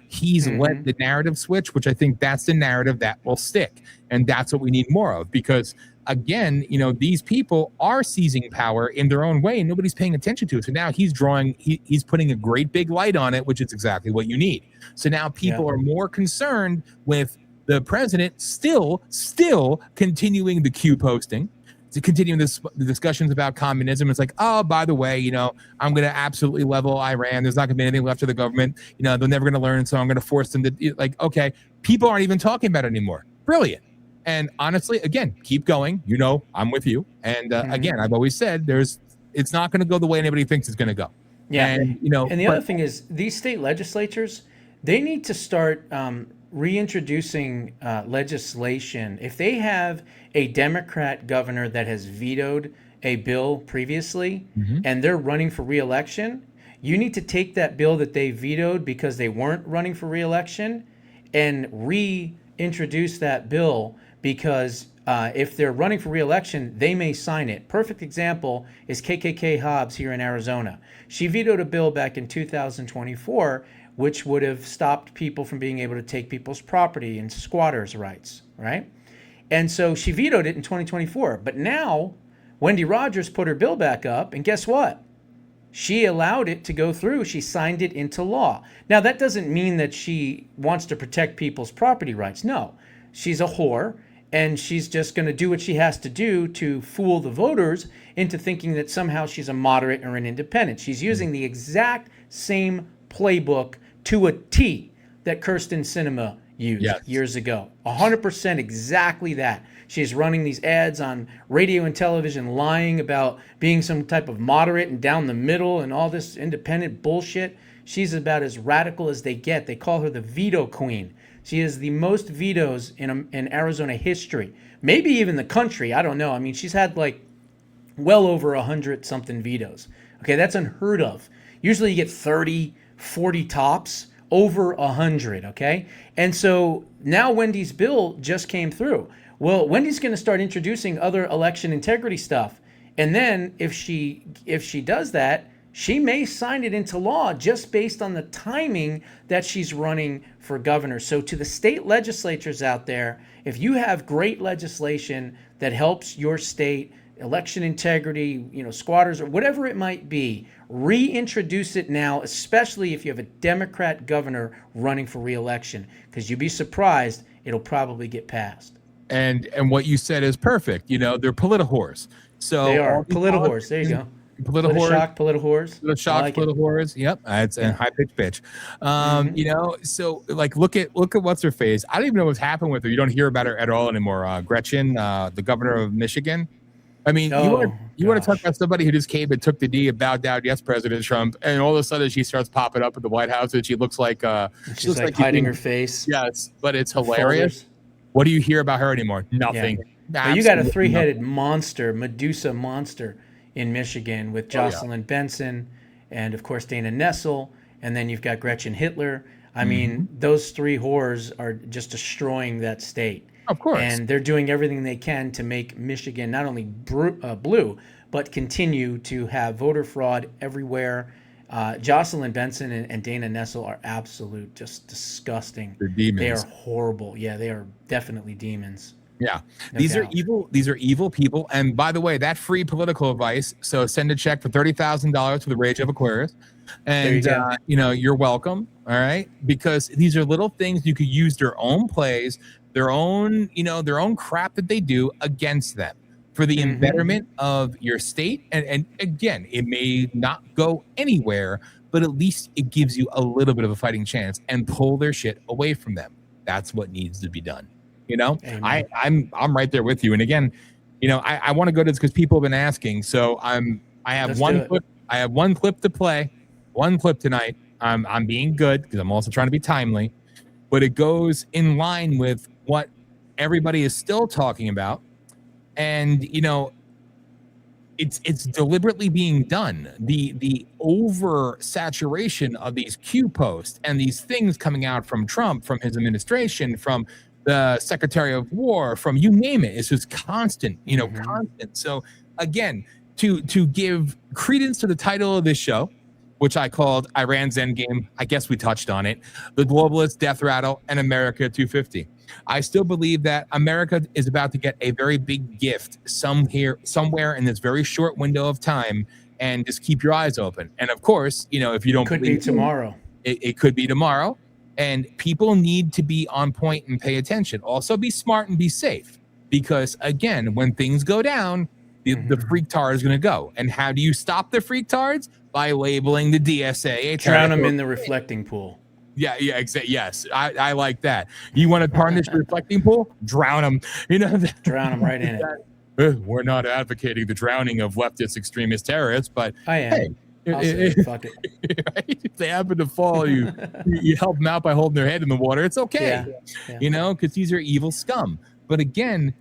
B: He's led the narrative switch, which I think that's the narrative that will stick. And that's what we need more of, because again, these people are seizing power in their own way and nobody's paying attention to it. So now he's putting a great big light on it, which is exactly what you need. So now people are more concerned with the president still continuing the Q posting, to continue the discussions about communism. It's like, oh, by the way, I'm going to absolutely level Iran. There's not going to be anything left of the government. They're never going to learn. So I'm going to force them to, okay, people aren't even talking about it anymore. Brilliant. And honestly, again, keep going. I'm with you. And again, I've always said it's not going to go the way anybody thinks it's going to go.
C: Yeah. And the other thing is, these state legislatures, they need to start reintroducing legislation. If they have a Democrat governor that has vetoed a bill previously and they're running for re-election, you need to take that bill that they vetoed because they weren't running for re-election and reintroduce that bill, because if they're running for re-election, they may sign it. Perfect example is KKK Hobbs here in Arizona. She vetoed a bill back in 2024 which would have stopped people from being able to take people's property and squatters' rights, right? And so she vetoed it in 2024. But now Wendy Rogers put her bill back up, and guess what? She allowed it to go through. She signed it into law. Now, that doesn't mean that she wants to protect people's property rights. No, she's a whore, and she's just going to do what she has to do to fool the voters into thinking that somehow she's a moderate or an independent. She's using the exact same playbook to a T that Kirsten Sinema used years ago. 100% exactly that. She's running these ads on radio and television lying about being some type of moderate and down the middle and all this independent bullshit. She's about as radical as they get. They call her the veto queen. She has the most vetoes in Arizona history. Maybe even the country. I don't know. I mean, she's had like well over 100-something vetoes. Okay, that's unheard of. Usually you get 30, 40 tops, over 100, okay? And so now Wendy's bill just came through. Well, Wendy's going to start introducing other election integrity stuff. And then if she does that, she may sign it into law just based on the timing that she's running for governor. So to the state legislatures out there, if you have great legislation that helps your state, election integrity, squatters, or whatever it might be, reintroduce it now, especially if you have a Democrat governor running for re-election, because you'd be surprised it'll probably get passed.
B: And what you said is perfect. They're politi-whores. So
C: they are politi-whores. There you go.
B: Politi-shock,
C: politi-whores.
B: Politi-whores. Yep, it's a high-pitched bitch. So like, look at what's her face. I don't even know what's happened with her. You don't hear about her at all anymore. Gretchen, the governor of Michigan. I mean, you want to talk about somebody who just came and took the knee and bowed down, yes, President Trump, and all of a sudden she starts popping up at the White House and she looks like
C: she's like hiding her face.
B: Yes, but it's hilarious. What do you hear about her anymore? Nothing.
C: Yeah. You got a three-headed monster, Medusa monster in Michigan with Jocelyn Benson and, of course, Dana Nessel, and then you've got Gretchen Hitler. I mean, those three whores are just destroying that state.
B: Of course.
C: And they're doing everything they can to make Michigan not only blue, but continue to have voter fraud everywhere. Jocelyn Benson and Dana Nessel are absolute, just disgusting.
B: They're demons.
C: They are horrible. Yeah, they are definitely demons.
B: Yeah, these are evil. These are evil people. And by the way, that free political advice. So send a check for $30,000 for the Rage of Aquarius, and you're welcome. All right, because these are little things you could use their own plays, their own crap that they do against them for the betterment of your state. And again, it may not go anywhere, but at least it gives you a little bit of a fighting chance and pull their shit away from them. That's what needs to be done. I'm right there with you. And again, I want to go to this because people have been asking. So I have one clip. I have one clip to play, one clip tonight. I'm being good because I'm also trying to be timely, but it goes in line with what everybody is still talking about. And it's deliberately being done. The oversaturation of these Q posts and these things coming out from Trump, from his administration, from the Secretary of War, from you name it, it's just constant, constant. So again, to give credence to the title of this show, which I called Iran's Endgame, I guess we touched on it, the Globalist Death Rattle, and America 250. I still believe that America is about to get a very big gift somewhere in this very short window of time, and just keep your eyes open. And of course, if you don't
C: could be tomorrow.
B: It could be tomorrow, and people need to be on point and pay attention. Also, be smart and be safe, because again, when things go down, the freak tar is going to go. And how do you stop the freak tards? By labeling the DSA.
C: Drown them in the reflecting pool.
B: Yeah, exactly. Yes, I like that. You want to tarnish the reflecting pool? Drown them.
C: Drown them right in it.
B: We're not advocating the drowning of leftist extremist terrorists, but
C: I am.
B: Hey,
C: fuck it.
B: Right? If they happen to fall, you help them out by holding their head in the water. It's okay, because these are evil scum. But again,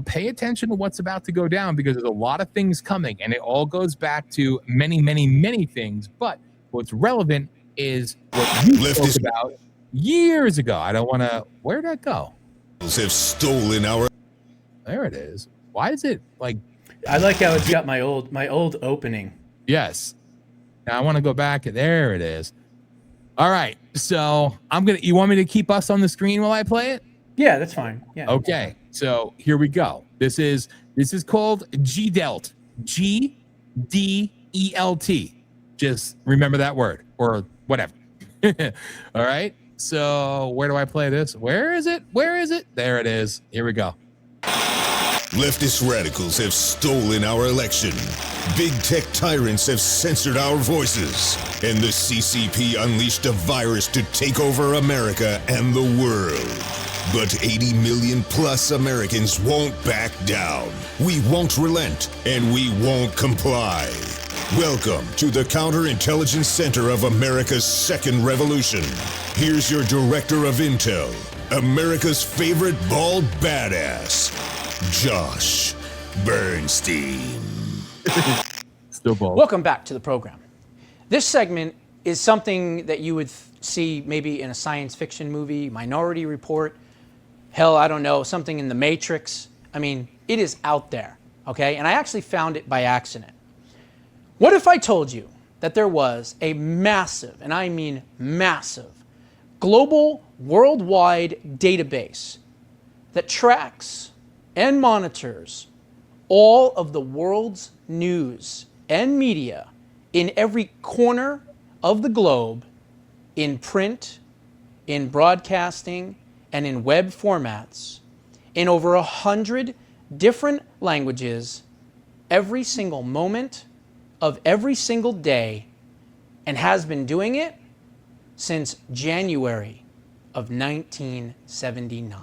B: pay attention to what's about to go down, because there's a lot of things coming, and it all goes back to many, many, many things. But what's relevant is what you spoke about years ago. I don't want to. Where'd that go?
D: Have stolen our.
B: There it is. Why is it like?
C: I like how it's got my old opening.
B: Yes. Now I want to go back. There it is. All right. So you want me to keep us on the screen while I play it?
C: Yeah, that's fine. Yeah.
B: Okay. So here we go. This is called GDELT. GDELT. Just remember that word, or whatever. All right. So where do I play this? Where is it? There it is. Here we go.
D: Leftist radicals have stolen our election. Big tech tyrants have censored our voices. And the CCP unleashed a virus to take over America and the world. But 80 million plus Americans won't back down. We won't relent, and we won't comply. Welcome to the Counterintelligence Center of America's Second Revolution. Here's your Director of Intel, America's favorite bald badass, Josh Bernstein.
B: Still bald.
E: Welcome back to the program. This segment is something that you would see maybe in a science fiction movie, Minority Report, hell, I don't know, something in The Matrix. I mean, it is out there, okay? And I actually found it by accident. What if I told you that there was a massive, and I mean massive, global, worldwide database that tracks and monitors all of the world's news and media in every corner of the globe, in print, in broadcasting, and in web formats, in over 100 different languages, every single moment of every single day, and has been doing it since January of 1979.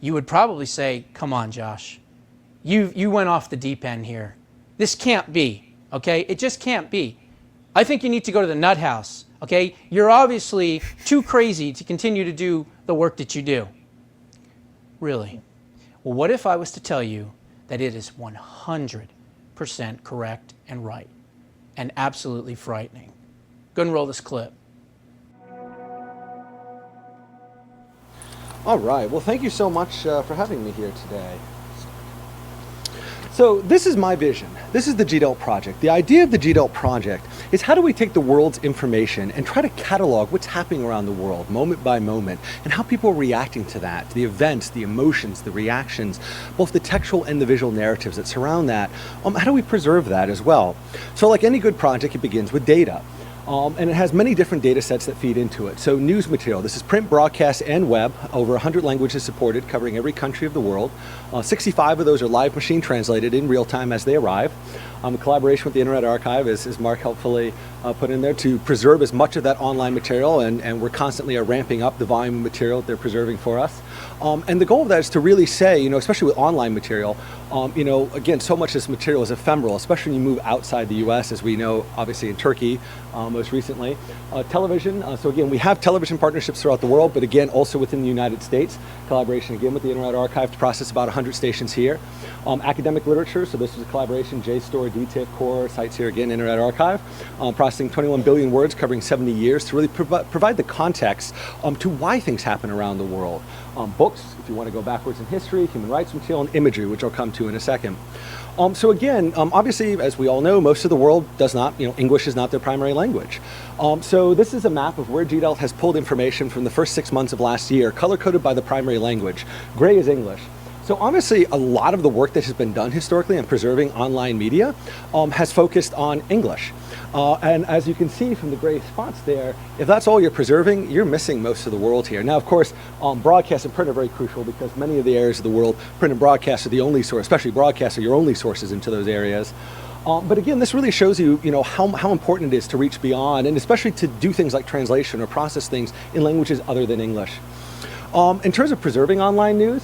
E: You would probably say, come on, Josh, you went off the deep end here. This can't be, okay? It just can't be. I think you need to go to the nut house, okay? You're obviously too crazy to continue to do the work that you do. Really? Well, what if I was to tell you that it is 100% correct and right, and absolutely frightening? Go and roll this clip.
F: All right. Well, thank you so much for having me here today. So this is my vision. This is the GDELT project. The idea of the GDELT project is, how do we take the world's information and try to catalog what's happening around the world moment by moment, and how people are reacting to that, the events, the emotions, the reactions, both the textual and the visual narratives that surround that. How do we preserve that as well? So like any good project, it begins with data. And it has many different data sets that feed into it. So news material, this is print, broadcast, and web, over 100 languages supported, covering every country of the world. 65 of those are live machine translated in real time as they arrive. A collaboration with the Internet Archive, as Mark helpfully put in there, to preserve as much of that online material, and we're constantly ramping up the volume of material that they're preserving for us. And the goal of that is to really say, especially with online material, again, so much of this material is ephemeral, especially when you move outside the US, as we know, obviously in Turkey, most recently. Television, so again, we have television partnerships throughout the world, but again, also within the United States, collaboration again with the Internet Archive to process about 100 stations here. Academic literature, so this is a collaboration, JSTOR, DTIP, Core, sites here again, Internet Archive, processing 21 billion words covering 70 years to really provide the context to why things happen around the world. Books, if you want to go backwards in history, human rights material, and imagery, which I'll come to in a second. So again, obviously, as we all know, most of the world does not, English is not their primary language. So this is a map of where GDELT has pulled information from the first 6 months of last year, color-coded by the primary language. Gray is English. So obviously, a lot of the work that has been done historically in preserving online media has focused on English. And as you can see from the gray spots there, if that's all you're preserving, you're missing most of the world here. Now, of course, broadcast and print are very crucial because many of the areas of the world, print and broadcast are the only source, especially broadcast are your only sources into those areas. But again, this really shows you, how important it is to reach beyond, and especially to do things like translation or process things in languages other than English. In terms of preserving online news,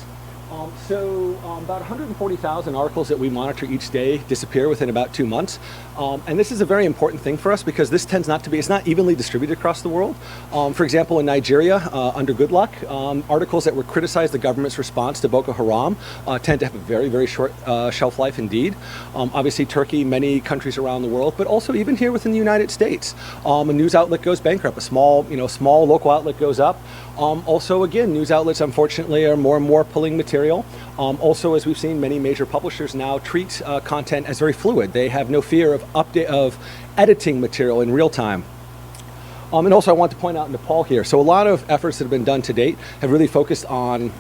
F: about 140,000 articles that we monitor each day disappear within about 2 months. And this is a very important thing for us because this tends not to be, it's not evenly distributed across the world. For example, in Nigeria, under Good Luck, articles that would criticize the government's response to Boko Haram tend to have a very, very short shelf life indeed. Obviously, Turkey, many countries around the world, but also even here within the United States. A news outlet goes bankrupt, a small local outlet goes up. Also, again, news outlets, unfortunately, are more and more pulling material. Also, as we've seen, many major publishers now treat content as very fluid. They have no fear of editing material in real time. And also, I want to point out Nepal here. So a lot of efforts that have been done to date have really focused on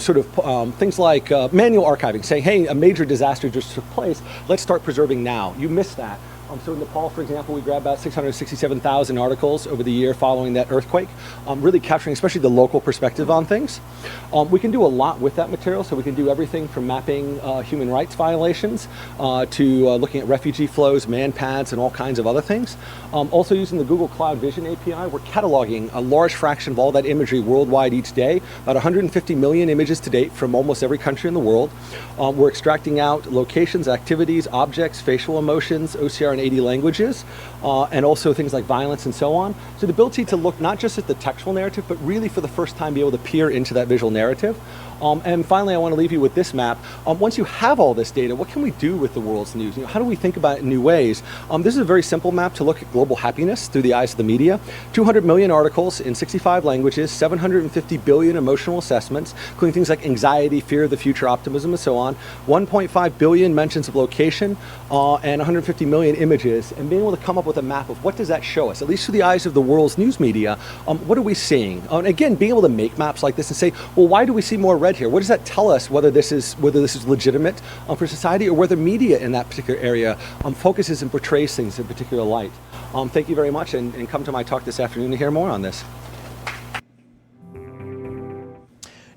F: things like manual archiving, saying, hey, a major disaster just took place, let's start preserving now. You missed that. So in Nepal, for example, we grabbed about 667,000 articles over the year following that earthquake, really capturing especially the local perspective on things. We can do a lot with that material, so we can do everything from mapping human rights violations to looking at refugee flows, man pads, and all kinds of other things. Also using the Google Cloud Vision API, we're cataloging a large fraction of all that imagery worldwide each day, about 150 million images to date from almost every country in the world. We're extracting out locations, activities, objects, facial emotions, OCR in 80 languages, and also things like violence and so on. So the ability to look not just at the textual narrative, but really for the first time be able to peer into that visual narrative. And finally, I want to leave you with this map. Once you have all this data, what can we do with the world's news? How do we think about it in new ways? This is a very simple map to look at global happiness through the eyes of the media. 200 million articles in 65 languages, 750 billion emotional assessments, including things like anxiety, fear of the future, optimism, and so on. 1.5 billion mentions of location, and 150 million images, and being able to come up with a map of what does that show us, at least through the eyes of the world's news media. What are we seeing? And again, being able to make maps like this and say, well, why do we see more red here? What does that tell us whether this is legitimate for society, or whether media in that particular area focuses and portrays things in a particular light? Thank you very much, and come to my talk this afternoon to hear more on this.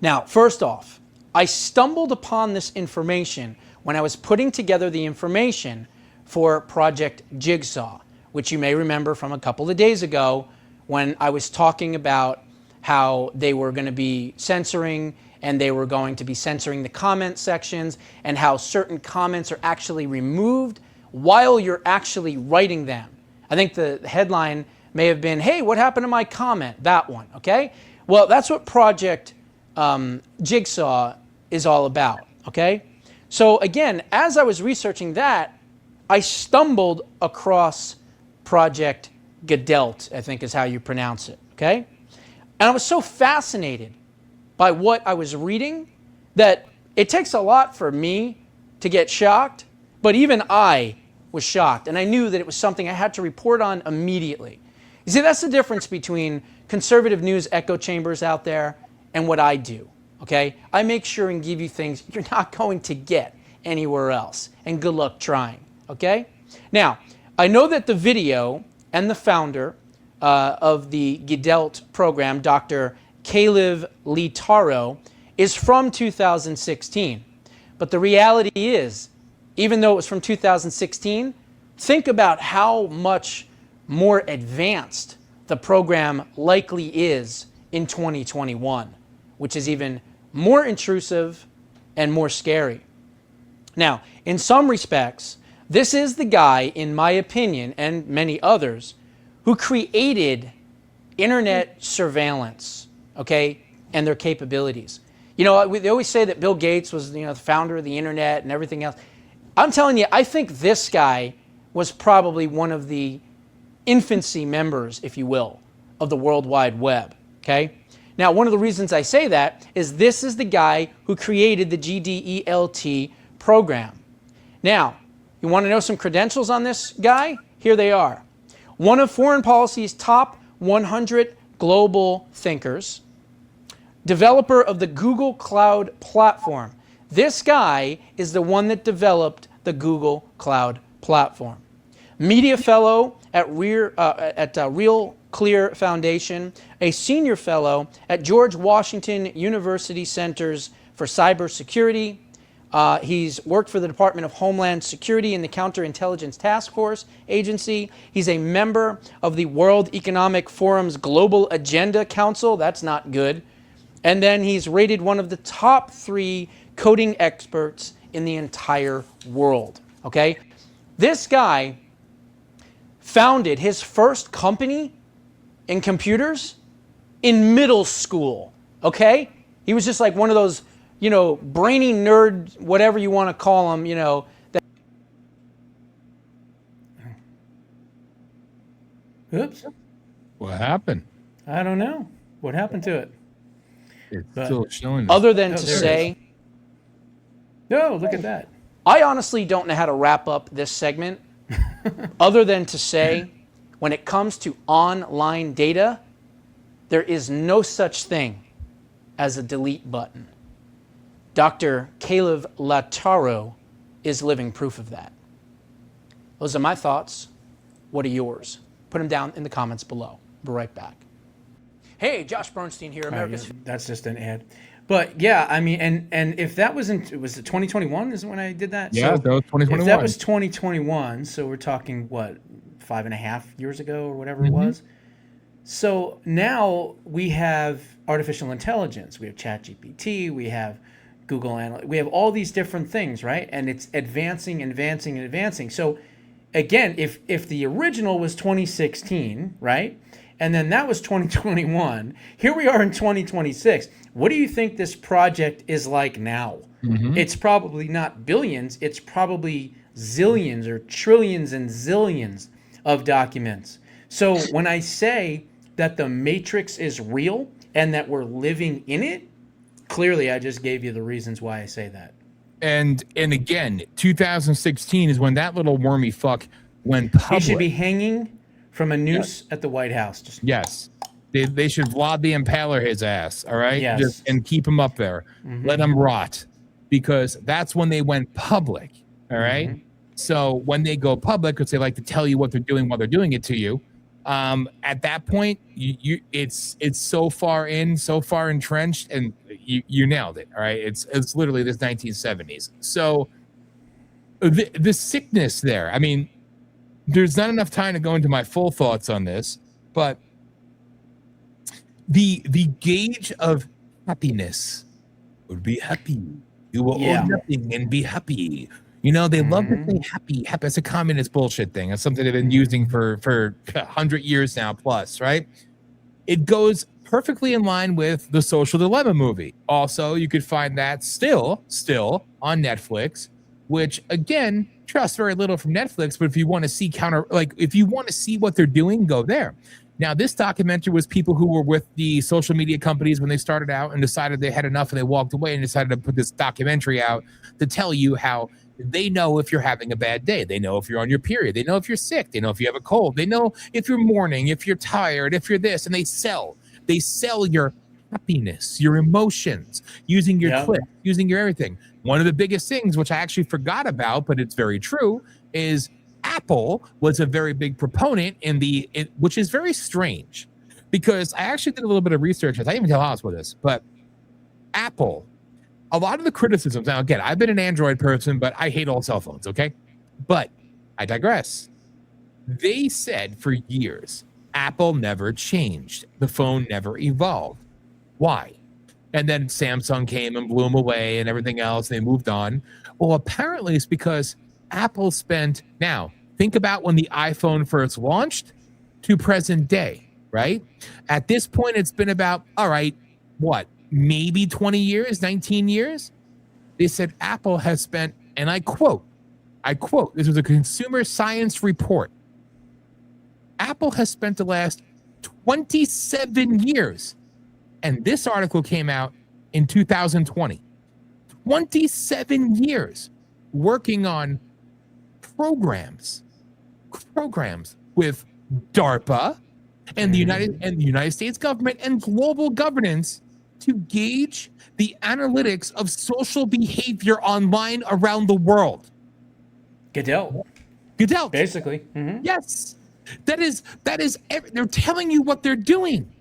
E: Now, first off, I stumbled upon this information when I was putting together the information for Project Jigsaw, which you may remember from a couple of days ago when I was talking about how they were going to be censoring, and they were going to be censoring the comment sections, and how certain comments are actually removed while you're actually writing them. I think the headline may have been, hey, what happened to my comment? That one, okay? Well, that's what Project Jigsaw is all about, okay? So again, as I was researching that, I stumbled across Project GDELT, I think is how you pronounce it, okay? And I was so fascinated by what I was reading that it takes a lot for me to get shocked, but even I was shocked, and I knew that it was something I had to report on immediately. You see, that's the difference between conservative news echo chambers out there and what I do, okay? I make sure and give you things you're not going to get anywhere else, and good luck trying, okay? Now, I know that the video and the founder of the GDELT program, Dr. Kalev Litaro, is from 2016. But the reality is even though it was from 2016, think about how much more advanced the program likely is in 2021, which is even more intrusive and more scary. Now, in some respects, this is the guy, in my opinion, and many others, who created internet surveillance, okay, and their capabilities. You know, they always say that Bill Gates was, the founder of the internet and everything else. I'm telling you, I think this guy was probably one of the infancy members, if you will, of the World Wide Web, okay? Now, one of the reasons I say that is this is the guy who created the GDELT program. Now, you want to know some credentials on this guy? Here they are. One of foreign policy's top 100 global thinkers, developer of the Google Cloud Platform. This guy is the one that developed the Google Cloud Platform. Media fellow at Real Clear Foundation, a senior fellow at George Washington University Centers for Cybersecurity. He's worked for the Department of Homeland Security and the Counterintelligence Task Force Agency. He's a member of the World Economic Forum's Global Agenda Council. That's not good. And then he's rated one of the top 3 coding experts in the entire world. Okay? This guy founded his first company in computers in middle school. Okay? He was just like one of those, brainy nerd, whatever you want to call him, that.
C: Oops.
B: What happened?
C: I don't know. What happened to it?
B: It's
C: But-
B: still showing.
E: Other than
C: Oh,
E: to
C: there it
E: say,
C: No, look at that.
E: I honestly don't know how to wrap up this segment other than to say, when it comes to online data, there is no such thing as a delete button. Dr. Caleb Lataro is living proof of that. Those are my thoughts. What are yours? Put them down in the comments below. We'll be right back. Hey, Josh Bernstein here, America's.
C: That's just an ad. But yeah, I mean, and if that was it 2021 is when I did that?
B: Yeah, that was 2021.
C: If that was 2021, so we're talking, what, 5.5 years ago or whatever it was? So now we have artificial intelligence. We have ChatGPT. We have Google Analytics. We have all these different things, right? And it's advancing, advancing, and advancing. So again, if the original was 2016, right? And then that was 2021. Here we are in 2026. What do you think this project is like now? It's probably not billions. It's probably zillions or trillions and zillions of documents. So when I say that the Matrix is real and that we're living in it, clearly I just gave you the reasons why I say that.
B: And again, 2016 is when that little wormy fuck went public.
C: He should be hanging from a noose at the White House. Just
B: Yes. They should Vlad the Impaler his ass, all right?
C: Yes.
B: And keep him up there. Let him rot. Because that's when they went public, all right? So when they go public, because they like to tell you what they're doing while they're doing it to you, at that point, it's so far in, so far entrenched, and you nailed it, all right? It's literally this 1970s. So the sickness there, I mean, there's not enough time to go into my full thoughts on this, but the gauge of happiness would be happy. You will own nothing and be happy. They love to say happy. Happy. It's a communist bullshit thing. It's something they've been using for 100 years now plus, right? It goes perfectly in line with the Social Dilemma movie. Also, you could find that still on Netflix, which again, trust very little from Netflix, but if you want to see if you want to see what they're doing, go there. Now, this documentary was people who were with the social media companies when they started out and decided they had enough and they walked away and decided to put this documentary out to tell you how they know if you're having a bad day. They know if you're on your period. They know if you're sick. They know if you have a cold. They know if you're mourning, if you're tired, if you're this, and they sell your happiness, your emotions, using your clip, using your everything. One of the biggest things, which I actually forgot about, but it's very true, is Apple was a very big proponent which is very strange, because I actually did a little bit of research. I didn't even tell Alice about this, but Apple a lot of the criticisms, now again, I've been an Android person, but I hate all cell phones, okay? But I digress. They said for years, Apple never changed. The phone never evolved. Why? And then Samsung came and blew them away and everything else. They moved on. Well, apparently it's because Apple spent, now think about when the iPhone first launched to present day, right? At this point, it's been about, all right, what, maybe 20 years, 19 years? They said Apple has spent, and I quote, this was a consumer science report. Apple has spent the last 27 years, and this article came out in 2020, 27 years working on programs with DARPA and the United States government and global governance to gauge the analytics of social behavior online around the world.
C: Goodell, basically. Mm-hmm.
B: Yes. That is, they're telling you what they're doing.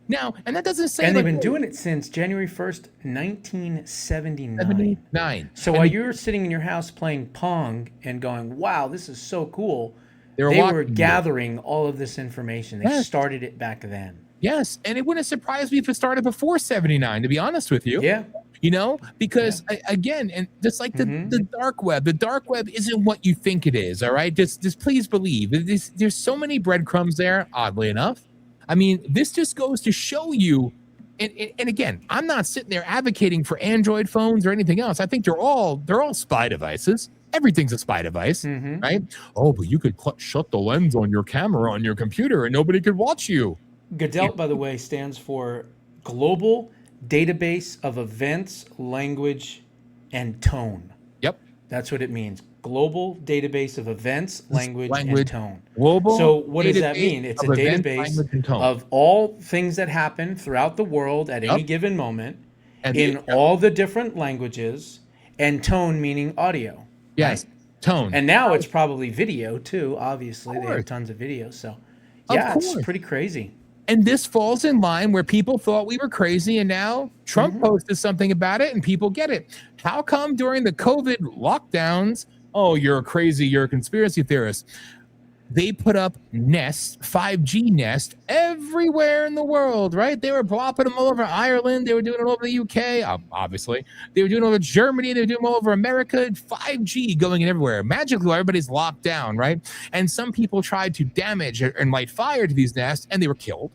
B: Now, and that doesn't say.
C: And they've been doing it since January 1st, 1979.
B: 79.
C: So while you're sitting in your house playing Pong and going, wow, this is so cool, they were gathering all of this information. They started it back then.
B: Yes. And it wouldn't surprise me if it started before 79, to be honest with you.
C: Yeah.
B: You know, because again, and just like the dark web isn't what you think it is. All right. Just please believe there's so many breadcrumbs there, oddly enough. I mean, this just goes to show you. And again, I'm not sitting there advocating for Android phones or anything else. I think they're all spy devices. Everything's a spy device, right? Oh, but you could shut the lens on your camera on your computer and nobody could watch you.
C: Global, by the way, stands for Global Database of Events, Language, and Tone.
B: Yep.
C: That's what it means. Global Database of Events, Language and Tone.
B: Global.
C: So what does that mean? It's a database of all things that happen throughout the world at any given moment in all the different languages, and tone meaning audio.
B: Yes,
C: right?
B: Tone.
C: And now it's probably video too, obviously. They have tons of videos. So yeah, it's pretty crazy.
B: And this falls in line where people thought we were crazy, and now Trump posted something about it and people get it. How come during the COVID lockdowns, oh, you're crazy, you're a conspiracy theorist? They put up Nest, 5G Nest, everywhere in the world, right? They were plopping them all over Ireland. They were doing it all over the UK, obviously. They were doing it over Germany. They were doing it all over America. 5G going in everywhere. Magically, everybody's locked down, right? And some people tried to damage and light fire to these nests, and they were killed.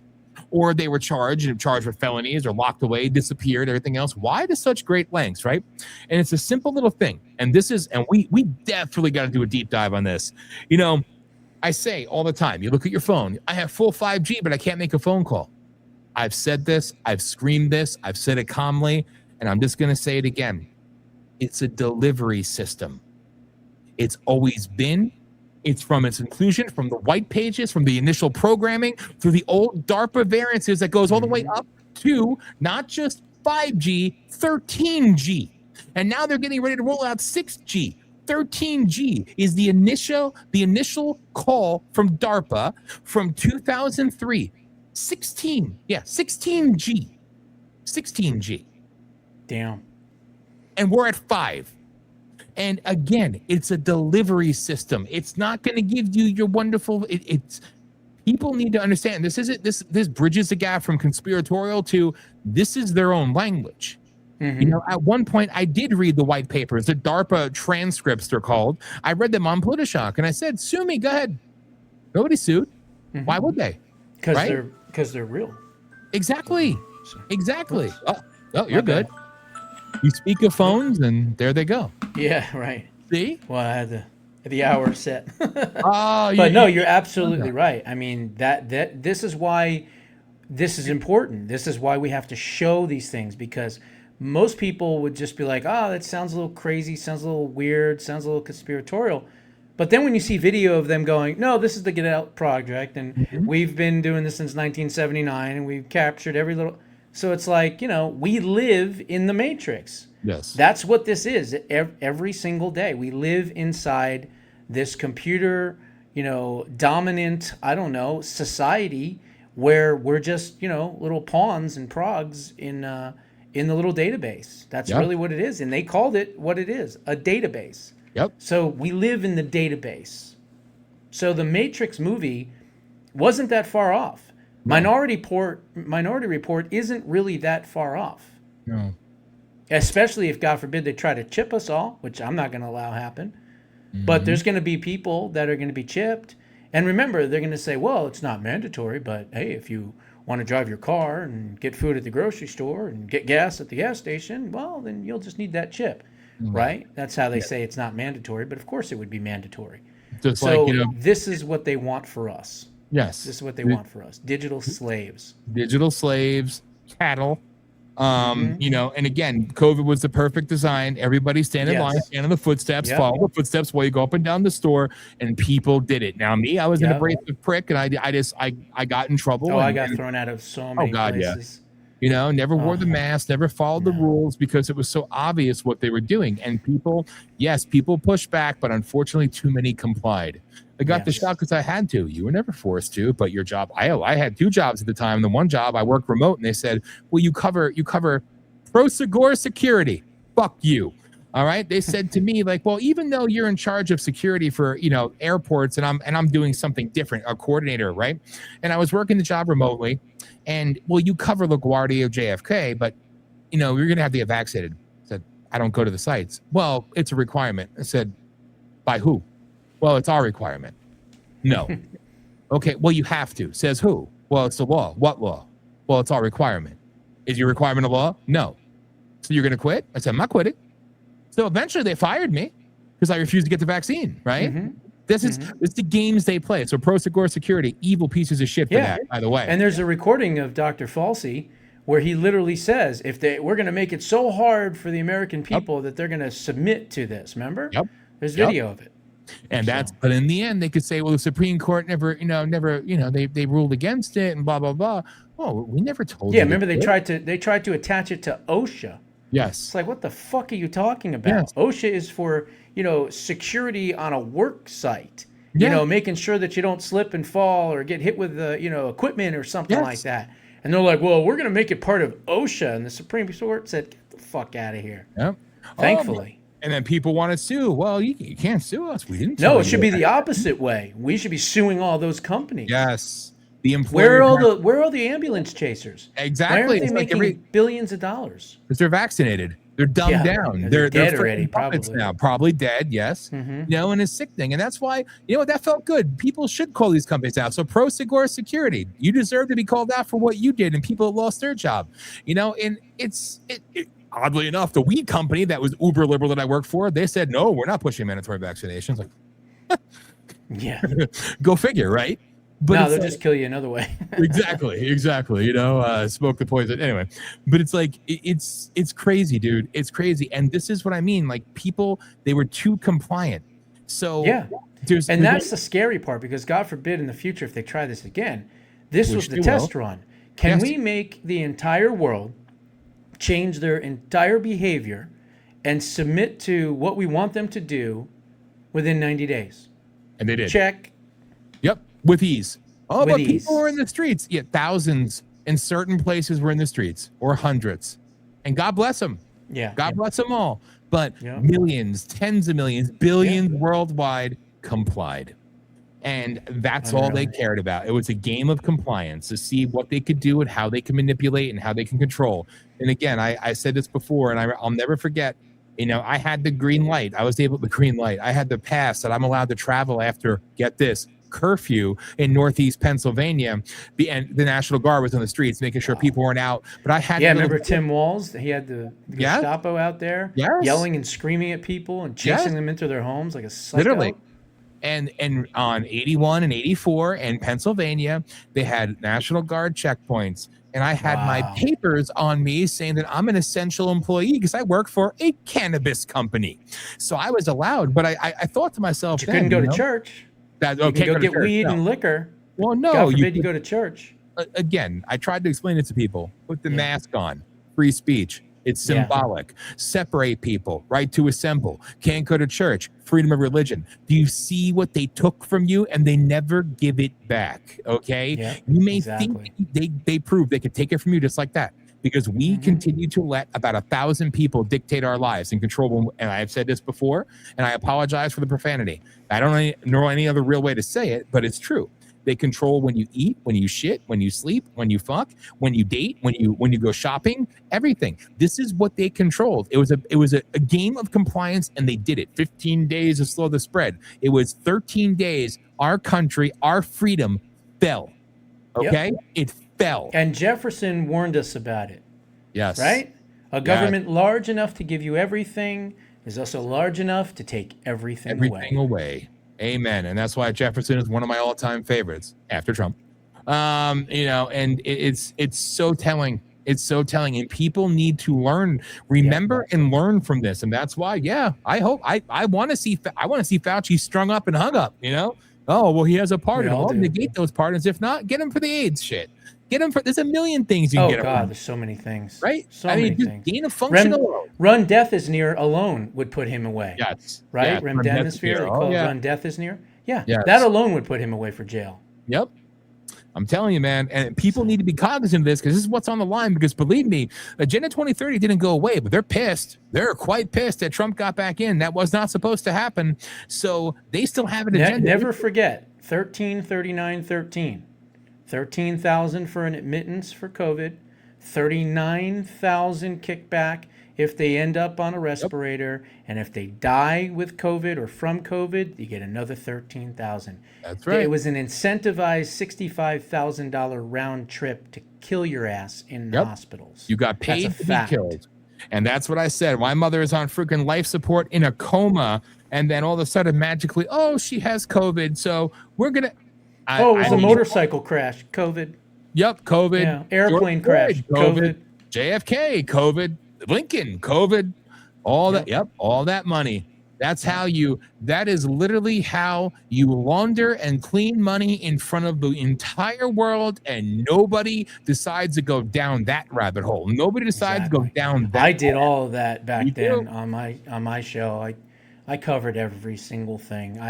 B: Or they were charged with felonies or locked away, disappeared, everything else. Why to such great lengths, right? And it's a simple little thing. And we definitely got to do a deep dive on this. You know, I say all the time, you look at your phone, I have full 5G, but I can't make a phone call. I've said this, I've screamed this, I've said it calmly, and I'm just going to say it again. It's a delivery system. It's always been. It's from its inclusion, from the white pages, from the initial programming, through the old DARPA variances that goes all the way up to not just 5G, 13G. And now they're getting ready to roll out 6G. 13G is the initial call from DARPA from 2003. 16G.
C: Damn.
B: And we're at 5. And again, it's a delivery system. It's not going to give you your wonderful. It's people need to understand this isn't this. This bridges the gap from conspiratorial to this is their own language. You know, at one point I did read the white papers, the DARPA transcripts they're called. I read them on Politishock, and I said, "Sue me, go ahead." Nobody sued. Why would they?
C: Because they're real.
B: Exactly. Oh, you're good. You speak of phones, and there they go.
C: Yeah, right.
B: See?
C: Well, I had the hour set.
B: Oh,
C: but no, you're absolutely right. I mean, that this is why this is important. This is why we have to show these things, because most people would just be like, oh, that sounds a little crazy, sounds a little weird, sounds a little conspiratorial. But then when you see video of them going, no, this is the Get Out Project, and we've been doing this since 1979, and we've captured every little... So it's like, you know, we live in the Matrix.
B: Yes.
C: That's what this is. Every single day, we live inside this computer, you know, dominant, I don't know, society where we're just, you know, little pawns and progs in in the little database. That's
B: Yep.
C: really what it is. And they called it what it is, a database.
B: Yep.
C: So we live in the database. So the Matrix movie wasn't that far off. Minority Report isn't really that far off.
B: No.
C: Especially if, God forbid, they try to chip us all, which I'm not going to allow happen. But there's going to be people that are going to be chipped. And remember, they're going to say, well, it's not mandatory, but hey, if you want to drive your car and get food at the grocery store and get gas at the gas station, well, then you'll just need that chip, right? That's how they say it's not mandatory, but of course it would be mandatory.
B: Just
C: So
B: like,
C: this is what they want for us.
B: yes.
C: This is what they want for us. Digital slaves.
B: Digital slaves, cattle. And again, COVID was the perfect design. Everybody stand in line, stand in the footsteps, follow the footsteps while you go up and down the store, and people did it. Now, me, I was an abrasive prick, and I got in trouble.
C: I got thrown out of so many places.
B: Never wore the mask, never followed the rules because it was so obvious what they were doing. And people pushed back, but unfortunately, too many complied. I got the shot because I had to. You were never forced to, but your job, I had 2 jobs at the time. The one job I worked remote, and they said, well, you cover Prosegur security. Fuck you. All right. They said to me, like, well, even though you're in charge of security for, airports and I'm doing something different, a coordinator, right? And I was working the job remotely, and well, you cover LaGuardia of JFK, but you're going to have to get vaccinated. I said, I don't go to the sites. Well, it's a requirement. I said, by who? Well, it's our requirement. No. Okay. Well, you have to. Says who? Well, it's the law. What law? Well, it's our requirement. Is your requirement a law? No. So you're going to quit? I said, I'm not quitting. So eventually they fired me because I refused to get the vaccine, right? This is the games they play. So Prosegur security, evil pieces of shit for that, by the way.
C: And there's a recording of Dr. Falsey where he literally says, we're going to make it so hard for the American people that they're going to submit to this. Remember?
B: Yep.
C: There's video of it.
B: And but in the end, they could say, well, the Supreme Court never, they ruled against it and blah, blah, blah. Oh, we never told you.
C: Yeah, remember they tried to attach it to OSHA.
B: Yes.
C: It's like, what the fuck are you talking about?
B: Yes.
C: OSHA is for, security on a work site.
B: Yeah.
C: Making sure that you don't slip and fall or get hit with equipment or something like that. And they're like, well, we're going to make it part of OSHA. And the Supreme Court said, get the fuck out of here.
B: Yep.
C: Thankfully.
B: And then people want to sue. Well, you can't sue us. We didn't.
C: No, it should be the opposite way. We should be suing all those companies.
B: Yes. The employer.
C: Where are all the ambulance chasers?
B: Exactly.
C: Why aren't they
B: It's
C: making billions of dollars?
B: Because they're vaccinated. They're dumbed down.
C: They're dead
B: freaking
C: already,
B: puppets
C: probably.
B: now. Probably dead, yes. And it's sickening. And that's why, that felt good. People should call these companies out. So Prosegur Security, you deserve to be called out for what you did, and people lost their job. And it's oddly enough, the weed company that was uber liberal that I worked for, they said, no, we're not pushing mandatory vaccinations. Like,
C: yeah.
B: Go figure, right? But
C: no, they'll just kill you another way.
B: exactly. Smoke the poison. Anyway, but it's like, it's crazy, dude. It's crazy. And this is what I mean. Like, people, they were too compliant. So
C: yeah. And that's the scary part, because God forbid in the future, if they try this again, this was the test run. Can we make the entire world change their entire behavior and submit to what we want them to do within 90 days?
B: And they did.
C: Check.
B: Yep. With ease. Oh,
C: with
B: but
C: ease.
B: People were in the streets. Yeah, thousands in certain places were in the streets, or hundreds. And God bless them.
C: Yeah.
B: God bless them all. But millions, tens of millions, billions worldwide complied. And that's all they cared about. It was a game of compliance to see what they could do and how they can manipulate and how they can control. And again, I said this before, and I'll never forget, I had the green light. I was able to green light. I had the pass that I'm allowed to travel after, get this, curfew in Northeast Pennsylvania. And the National Guard was on the streets making sure people weren't out. But I had
C: remember Tim Walz? He had the Gestapo out there yelling and screaming at people and chasing them into their homes like a psycho.
B: Literally. And on 81 and 84 in Pennsylvania, they had National Guard checkpoints. And I had my papers on me saying that I'm an essential employee because I work for a cannabis company. So I was allowed. But I thought to myself,
C: but you couldn't go to church.
B: You
C: can go get weed and liquor.
B: Well, no.
C: God forbid you go to church.
B: Again, I tried to explain it to people. Put the mask on. Free speech. It's symbolic. Separate people. Right to assemble. Can't go to church. Freedom of religion. Do you see what they took from you? And they never give it back. Okay?
C: Yeah,
B: you may think they prove they could take it from you just like that. because we continue to let about 1,000 people dictate our lives and control. And I've said this before, and I apologize for the profanity. I don't know any other real way to say it, but it's true. They control when you eat, when you shit, when you sleep, when you fuck, when you date, when you go shopping, everything. This is what they controlled. It was a game of compliance, and they did it. 15 days to slow the spread. It was 13 days. Our country, our freedom fell. Okay?
C: Yep.
B: It fell.
C: And Jefferson warned us about it.
B: Yes.
C: Right? A government large enough to give you everything is also large enough to take everything
B: away. Amen. And that's why Jefferson is one of my all-time favorites after Trump. And it's so telling. It's so telling, and people need to remember and learn from this. And that's why, I hope I want to see Fauci strung up and hung up. Oh well, he has a pardon. Well, negate those pardons. If not, get him for the AIDS shit. Get him for. There's a million things you can get him. Oh
C: God, there's so many things.
B: Right?
C: So many things.
B: Gain of function alone.
C: Run death is near alone would put him away.
B: Yes.
C: Right.
B: Yes.
C: Remdesivir. They call it run death is near. Yeah. Yes. That alone would put him away for jail.
B: Yep. I'm telling you, man, and people need to be cognizant of this because this is what's on the line. Because believe me, Agenda 2030 didn't go away, but they're pissed. They're quite pissed that Trump got back in. That was not supposed to happen. So they still have an agenda.
C: Never forget 133913. 13,000 for an admittance for COVID, 39,000 kickback if they end up on a respirator, and if they die with COVID or from COVID, you get another 13,000.
B: That's right.
C: It was an incentivized $65,000 round trip to kill your ass in hospitals.
B: You got paid to be killed. And that's what I said. My mother is on freaking life support in a coma, and then all of a sudden, magically, she has COVID. So we're going to...
C: it was a motorcycle crash. COVID.
B: Yep, COVID.
C: Yeah, airplane crash. COVID.
B: JFK, COVID. Lincoln, COVID. All that. Yep, all that money. That's how that is literally how you launder and clean money in front of the entire world, and nobody decides to go down that rabbit hole. Nobody decides to go down that.
C: I did all of that back then on my show. I covered every single thing.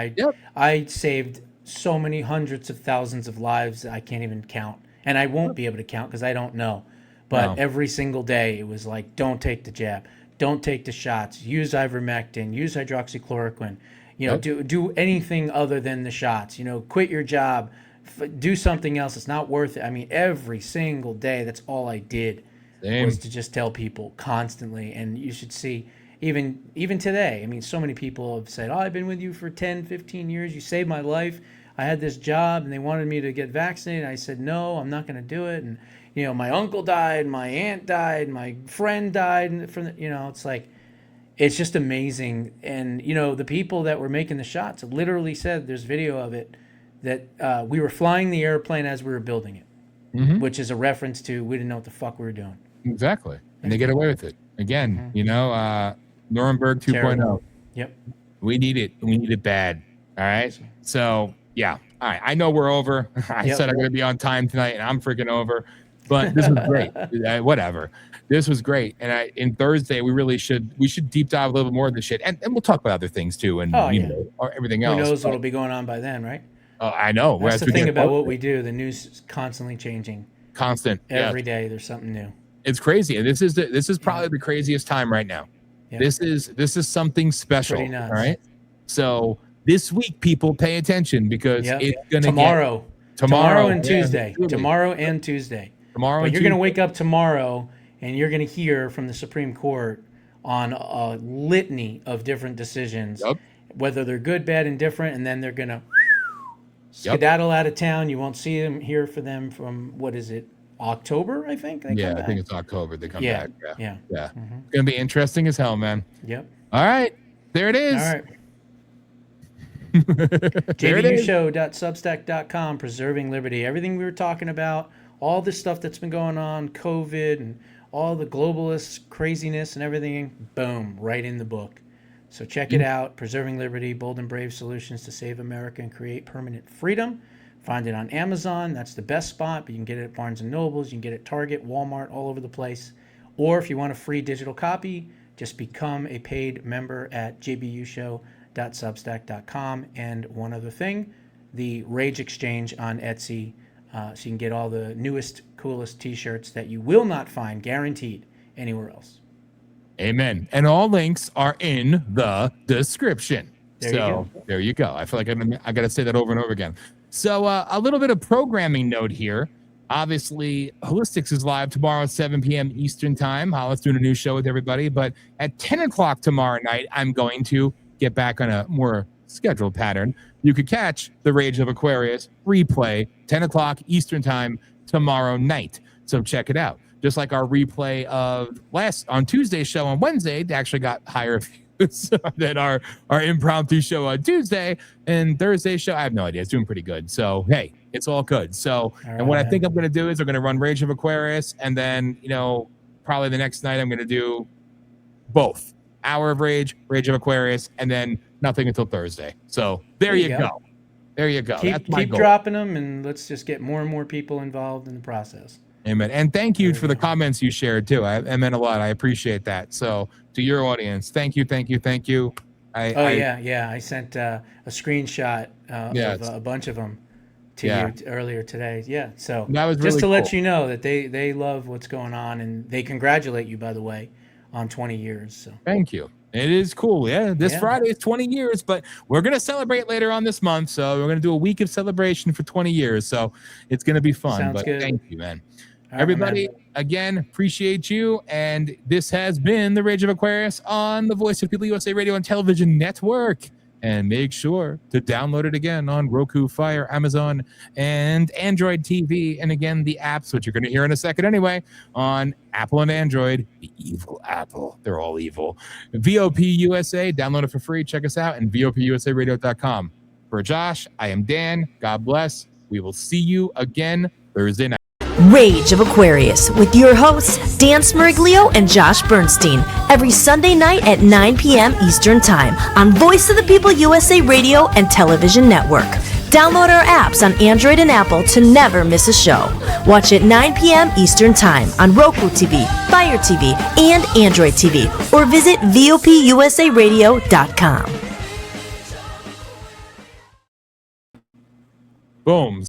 C: I saved so many hundreds of thousands of lives that I can't even count, and I won't be able to count because I don't know. But every single day it was like, don't take the jab, don't take the shots, use ivermectin, use hydroxychloroquine, do anything other than the shots, quit your job, do something else. It's not worth it. I mean, every single day, that's all I did was to just tell people constantly. And you should see, even today, I mean, so many people have said, I've been with you for 10, 15 years. You saved my life. I had this job and they wanted me to get vaccinated. I said, no, I'm not going to do it. And, my uncle died, my aunt died, my friend died. It's like, it's just amazing. And, the people that were making the shots literally said, there's video of it, that we were flying the airplane as we were building it, which is a reference to we didn't know what the fuck we were doing.
B: Exactly. And they get away with it. Again, Nuremberg 2.0.
C: Yep.
B: We need it. We need it bad. All right. So, yeah. All right. I know we're over. I said I'm going to be on time tonight, and I'm freaking over. But this was great. Whatever. This was great. And in Thursday, we should deep dive a little bit more of this shit. And we'll talk about other things, too. And or everything else.
C: Who knows what'll be going on by then, right?
B: I know.
C: That's the thing about what we do. The news is constantly changing.
B: Constant.
C: Every day there's something new.
B: It's crazy. And this is probably the craziest time right now. Yeah. This is something special.
C: Pretty nuts.
B: All right. So this week, people pay attention because it's gonna
C: tomorrow and Tuesday.
B: Really.
C: Tomorrow and Tuesday. But you're gonna wake up tomorrow and you're gonna hear from the Supreme Court on a litany of different decisions, whether they're good, bad, and different, and then they're gonna skedaddle out of town. You won't see them, hear from them from October, I think.
B: I think it's October. They come back.
C: Yeah.
B: It's gonna be interesting as hell, man.
C: Yep.
B: All right, there it is.
C: All right. JBUshow.substack.com, preserving liberty. Everything we were talking about, all this stuff that's been going on, COVID and all the globalist craziness and everything, boom, right in the book. So check it out. Preserving Liberty, Bold and Brave Solutions to Save America and Create Permanent Freedom. Find it on Amazon. That's the best spot, but you can get it at Barnes & Nobles. You can get it at Target, Walmart, all over the place. Or if you want a free digital copy, just become a paid member at jbushow.substack.com. And one other thing, the Rage Exchange on Etsy So you can get all the newest, coolest T-shirts that you will not find, guaranteed, anywhere else.
B: Amen. And all links are in the description.
C: There you go.
B: There you go. I feel like I got to say that over and over again. So a little bit of programming note here. Obviously, Holistics is live tomorrow at 7 p.m. Eastern time. Hollis doing a new show with everybody. But at 10 o'clock tomorrow night, I'm going to get back on a more scheduled pattern. You could catch the Rage of Aquarius replay 10 o'clock Eastern time tomorrow night. So check it out. Just like our replay of on Tuesday's show on Wednesday, they actually got higher views than our impromptu show on Tuesday. And Thursday's show, I have no idea. It's doing pretty good. So, hey, it's all good. So, and what I think I'm going to do is I'm going to run Rage of Aquarius. And then, probably the next night I'm going to do both. Hour of Rage, Rage of Aquarius, and then nothing until Thursday. So there you go. There you go. That's my
C: keep
B: goal.
C: dropping them, and let's just get more and more people involved in the process.
B: Amen. And thank you for the comments you shared too. It meant a lot. I appreciate that. So to your audience, thank you.
C: I sent a screenshot of a bunch of them to you earlier today. Yeah. So
B: that was
C: just
B: really
C: to
B: cool.
C: let you know that they love what's going on, and they congratulate you, by the way, on 20 years. So
B: thank you. It is cool. Yeah. This Friday is 20 years, but we're going to celebrate later on this month. So we're going to do a week of celebration for 20 years. So it's going to be fun.
C: Sounds good.
B: Thank you, man.
C: All right,
B: Everybody, again, appreciate you. And this has been the Rage of Aquarius on the Voice of People USA Radio and Television Network. And make sure to download it again on Roku, Fire, Amazon, and Android TV. And again, the apps, which you're going to hear in a second anyway, on Apple and Android. The evil Apple. They're all evil. VOP USA. Download it for free. Check us out. And VOPUSARadio.com. For Josh, I am Dan. God bless. We will see you again Thursday night.
A: Rage of Aquarius with your hosts Dan Smeriglio and Josh Bernstein every Sunday night at 9 p.m. Eastern Time on Voice of the People USA Radio and Television Network. Download our apps on Android and Apple to never miss a show. Watch at 9 p.m. Eastern Time on Roku TV, Fire TV, and Android TV, or visit VOPUSARadio.com.
B: Boom.